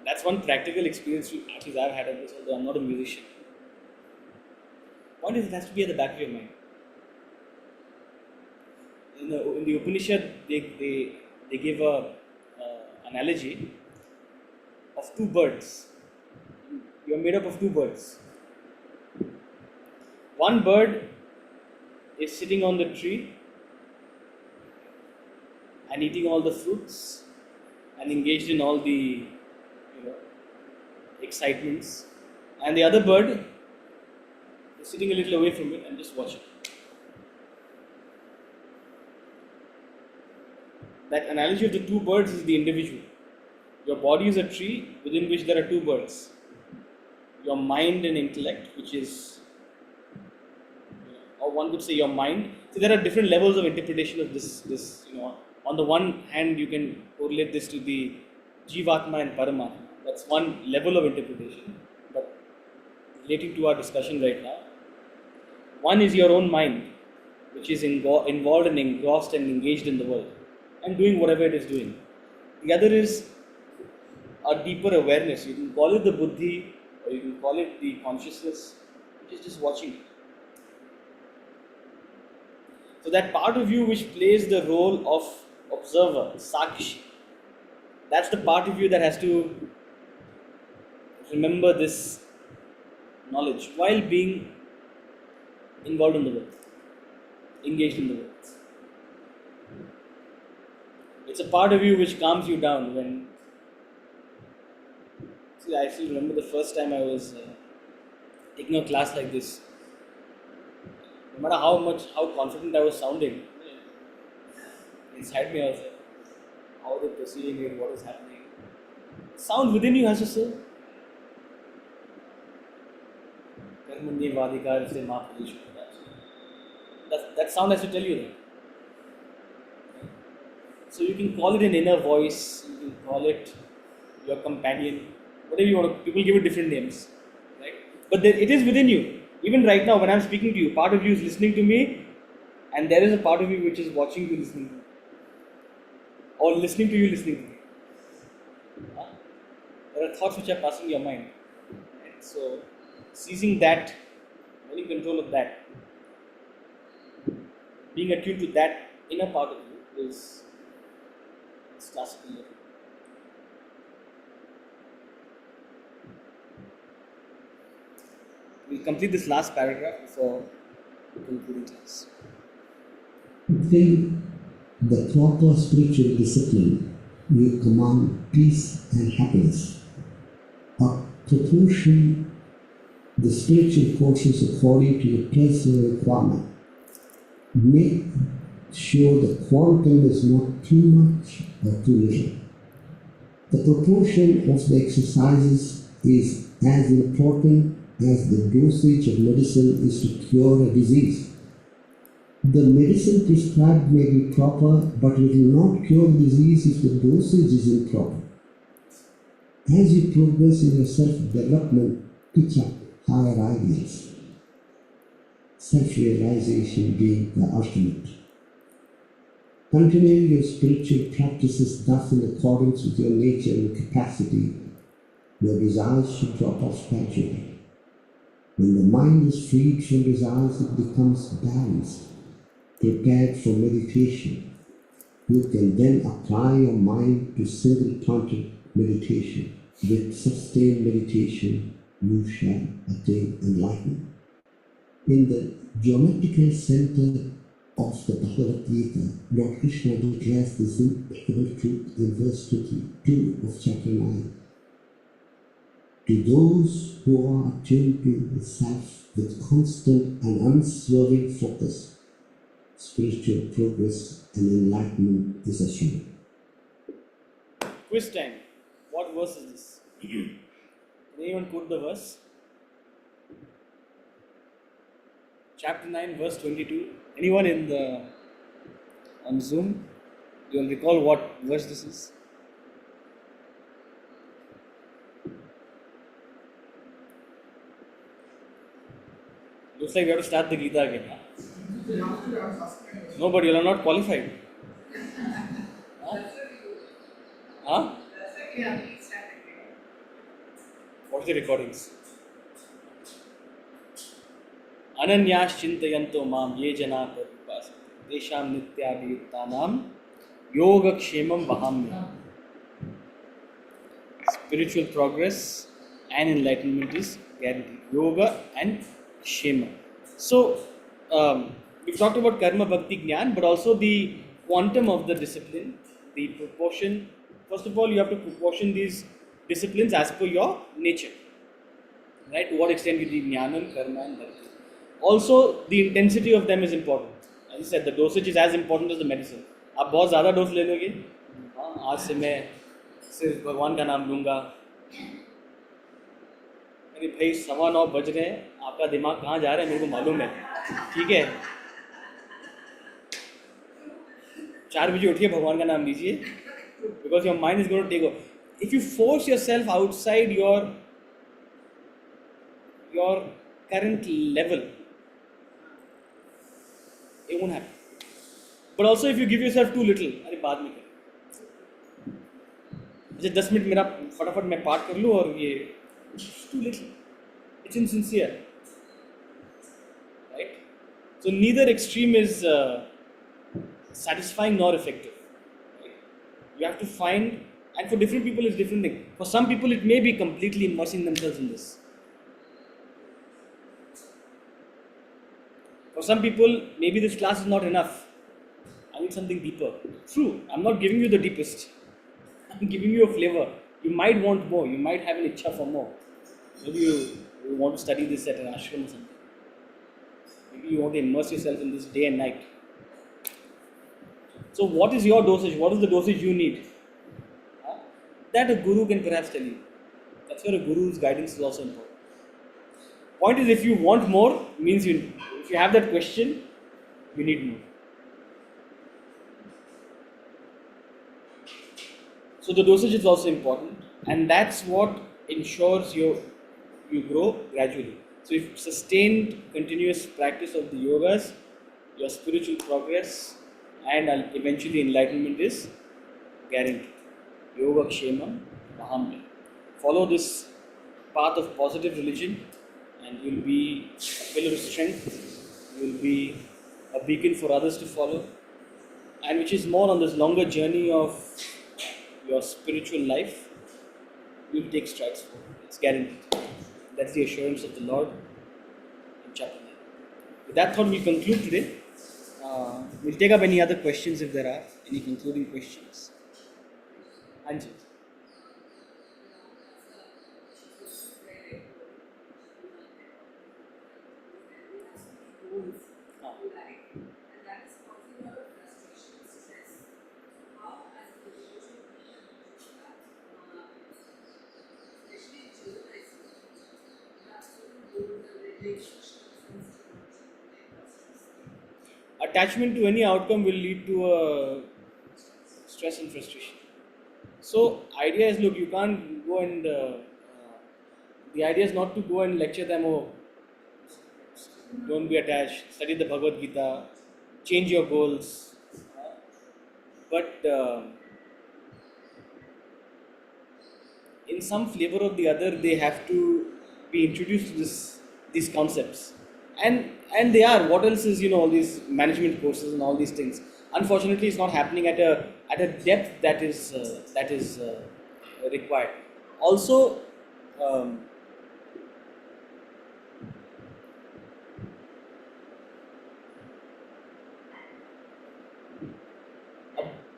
that's one practical experience at least I've had of this, although I'm not a musician. Point is, it has to be at the back of your mind. In the Upanishad, they give a analogy of two birds. You are made up of two birds. One bird is sitting on the tree and eating all the fruits and engaged in all the excitements, and the other bird is sitting a little away from it and just watching. That analogy of the two birds is the individual. Your body is a tree within which there are two birds. Your mind and intellect, which is, or one could say your mind. So there are different levels of interpretation of this. On the one hand, you can correlate this to the Jivatma and Paramatma. That's one level of interpretation. But relating to our discussion right now, one is your own mind, which is involved and engrossed and engaged in the world and doing whatever it is doing. The other is a deeper awareness. You can call it the buddhi, or you can call it the consciousness, which is just watching it. So that part of you which plays the role of observer, sakshi, that's the part of you that has to remember this knowledge while being involved in the world, engaged in the world. It's a part of you which calms you down when. See, I still remember the first time I was taking a class like this. No matter how confident I was sounding, inside me I was like, how are they perceiving it, what is happening? Sound within you has to say, that sound has to tell you that. So you can call it an inner voice, you can call it your companion, whatever you want to, people give it different names, right? But it is within you. Even right now when I'm speaking to you, part of you is listening to me, and there is a part of you which is watching you listening to me. Or listening to you listening to me. There are thoughts which are passing your mind. Right? So seizing that, getting control of that, being attuned to that inner part of you is classical level. We'll complete this last paragraph before concluding class. Within the proper spiritual discipline, you command peace and happiness. A proportion the spiritual forces according to your personal requirement. Make sure the quantum is not too much or too little. The proportion of the exercises is as important as the dosage of medicine is to cure a disease. The medicine prescribed may be proper, but it will not cure the disease if the dosage is improper. As you progress in your self-development, pitch up higher ideals. Self-realization being the ultimate. Continue your spiritual practices thus in accordance with your nature and capacity. Your desires should drop off gradually. When the mind is freed from desires, it becomes balanced, prepared for meditation. You can then apply your mind to single-pointed meditation. With sustained meditation, you shall attain enlightenment. In the geometrical center of the Bhagavad Gita, Lord Krishna declares this impeccable truth in verse 22 of chapter 9. To those who are attuned to the self with constant and unswerving focus, spiritual progress and enlightenment is assured. Quiz time. What verse is this? Can anyone quote the verse? Chapter 9, verse 22. Anyone on Zoom? You will recall what verse this is? Looks like we have to start the Gita again. Huh? No, but you are not qualified. Huh? What's the recordings? Ananyas chintayanto mam ye jana parupasate desham nityabhittanam yoga kshemam vahamya. Spiritual progress and enlightenment is guaranteed. Yoga and kshema. So, we've talked about karma, bhakti, jnana, but also the quantum of the discipline, the proportion. First of all, you have to proportion these disciplines as per your nature. Right? To what extent you do jnana, karma and bhakti. Also, the intensity of them is important. As I said, the dosage is as important as the medicine. आप बहुत ज़्यादा dose ले लोगे, हाँ आज से मैं सिर्फ भगवान का नाम लूँगा। अरे भाई 9:15 बज रहे हैं, आपका दिमाग कहाँ जा रहा है मेरे को मालूम है, ठीक है। 4 बजे उठिए, भगवान का नाम लीजिए, because your mind is going to take over. If you force yourself outside your current level, it won't happen. But also if you give yourself too little, अरे बाद में कर, जैसे 10 मिनट मेरा फटाफट मैं पाठ कर लूँ और ये too little, it's insincere, right? So neither extreme is satisfying nor effective, right? You have to find, and for different people it's different thing. For some people it may be completely immersing themselves in this. For some people, maybe this class is not enough. I need something deeper. True, I'm not giving you the deepest. I'm giving you a flavor. You might want more. You might have an itcha for more. Maybe you want to study this at an ashram or something. Maybe you want to immerse yourself in this day and night. So what is your dosage? What is the dosage you need? That a guru can perhaps tell you. That's where a guru's guidance is also important. Point is, if you want more, means if you have that question, you need more. So the dosage is also important, and that's what ensures you grow gradually. So if sustained, continuous practice of the yogas, your spiritual progress and eventually enlightenment is guaranteed. Yoga Kshemam Mahamya. Follow this path of positive religion, and you'll be a pillar of strength, you'll be a beacon for others to follow, and which is more on this longer journey of your spiritual life, you'll take strides forward. It's guaranteed. That's the assurance of the Lord in chapter 9. With that thought, we'll conclude today. We'll take up any other questions if there are any concluding questions. Anjit. Attachment to any outcome will lead to stress and frustration. So, idea is, look, you can't go and the idea is not to go and lecture them, oh, don't be attached, study the Bhagavad Gita, change your goals. But in some flavor or the other, they have to be introduced to these concepts. And they are. What else is, all these management courses and all these things. Unfortunately, it's not happening at a depth that is required. Also,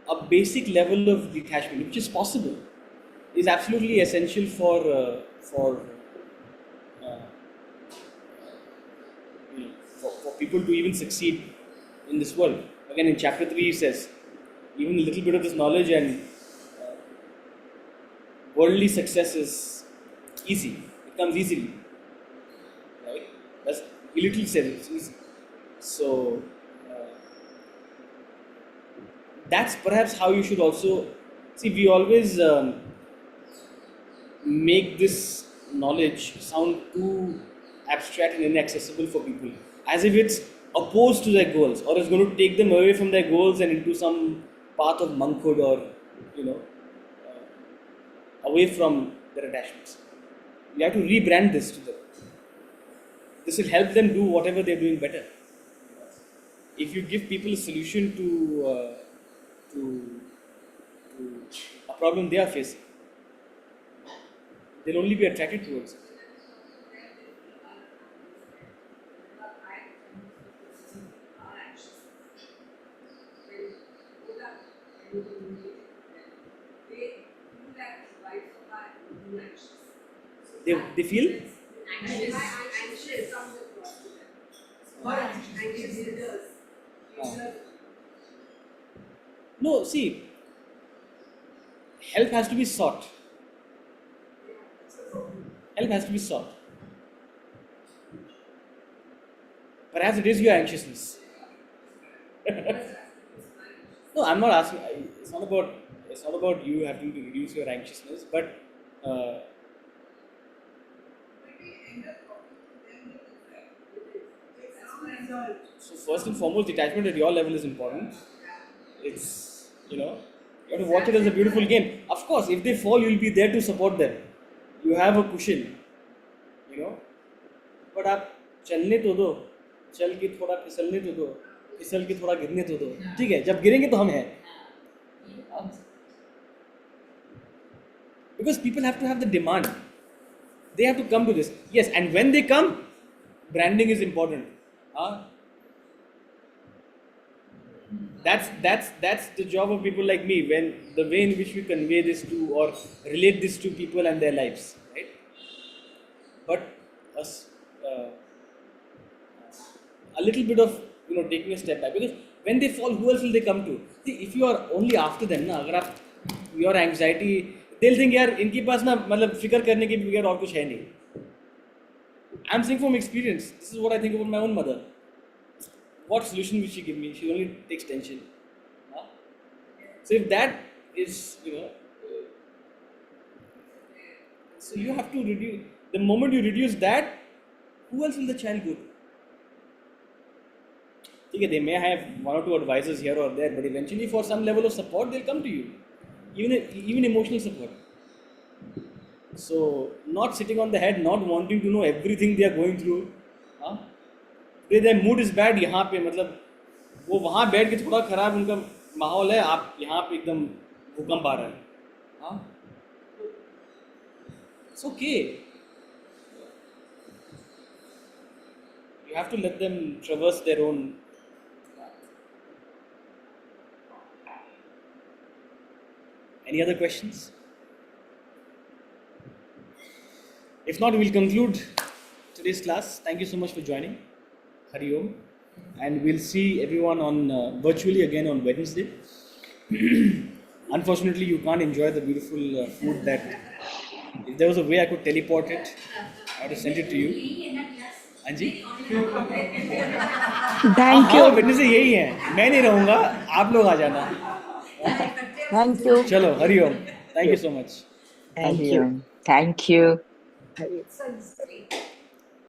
a basic level of detachment, which is possible, is absolutely essential for people to even succeed in this world. Again, in chapter 3, he says, even a little bit of this knowledge and worldly success is easy. It comes easily, right? He literally says it's easy. So that's perhaps how you should also see. We always make this knowledge sound too abstract and inaccessible for people, as if it's opposed to their goals, or it's going to take them away from their goals and into some path of monkhood, or away from their attachments. You have to rebrand this to them. This will help them do whatever they're doing better. If you give people a solution to a problem they are facing, they'll only be attracted towards it. They feel anxious. no, see, help has to be sought. Help has to be sought. Perhaps it is your anxiousness. No, I'm not asking. It's not about you having to reduce your anxiousness, but so first and foremost, detachment at your level is important. It's, you have to watch it as a beautiful game. Of course, if they fall, you'll be there to support them. You have a cushion, but आप चलने तो दो, चल के थोड़ा फिसलने तो दो, फिसल के थोड़ा गिरने तो दो, ठीक है, जब गिरेंगे तो हम हैं. Because people have to have the demand. They have to come to this. Yes, and when they come, branding is important. That's the job of people like me, when the way in which we convey this to or relate this to people and their lives, right? But a little bit of taking a step back, because when they fall, who else will they come to? See, if you are only after them, na, agar aap, your anxiety, they'll think यार इनके पास ना मतलब फिक्र करने के बगैर और कुछ है नहीं. I'm saying from experience. This is what I think about my own mother. What solution will she give me? She only takes tension. So if that is, so you have to reduce. The moment you reduce that, who else will the child go to? Okay, they may have one or two advisors here or there, but eventually for some level of support, they'll come to you. Even emotional support. So not sitting on the head, not wanting to know everything they are going through. Their mood is bad यहाँ पे, मतलब वो वहाँ बैठ के थोड़ा खराब उनका माहौल है, आप यहाँ पे एकदम भूकंप आ रहा है. It's okay. You have to let them traverse their own. Any other questions? If not, we will conclude today's class. Thank you so much for joining. Hari Om. And we'll see everyone on virtually again on Wednesday. Unfortunately, you can't enjoy the beautiful food that. If there was a way I could teleport it, I would have sent it to you. Anji? Thank you. Wednesday यही है. मैं नहीं रहूँगा. आप लोग आ जाना. Thank you. चलो, Hari Om. Thank you so much. Thank you. Thank you. Sounds great.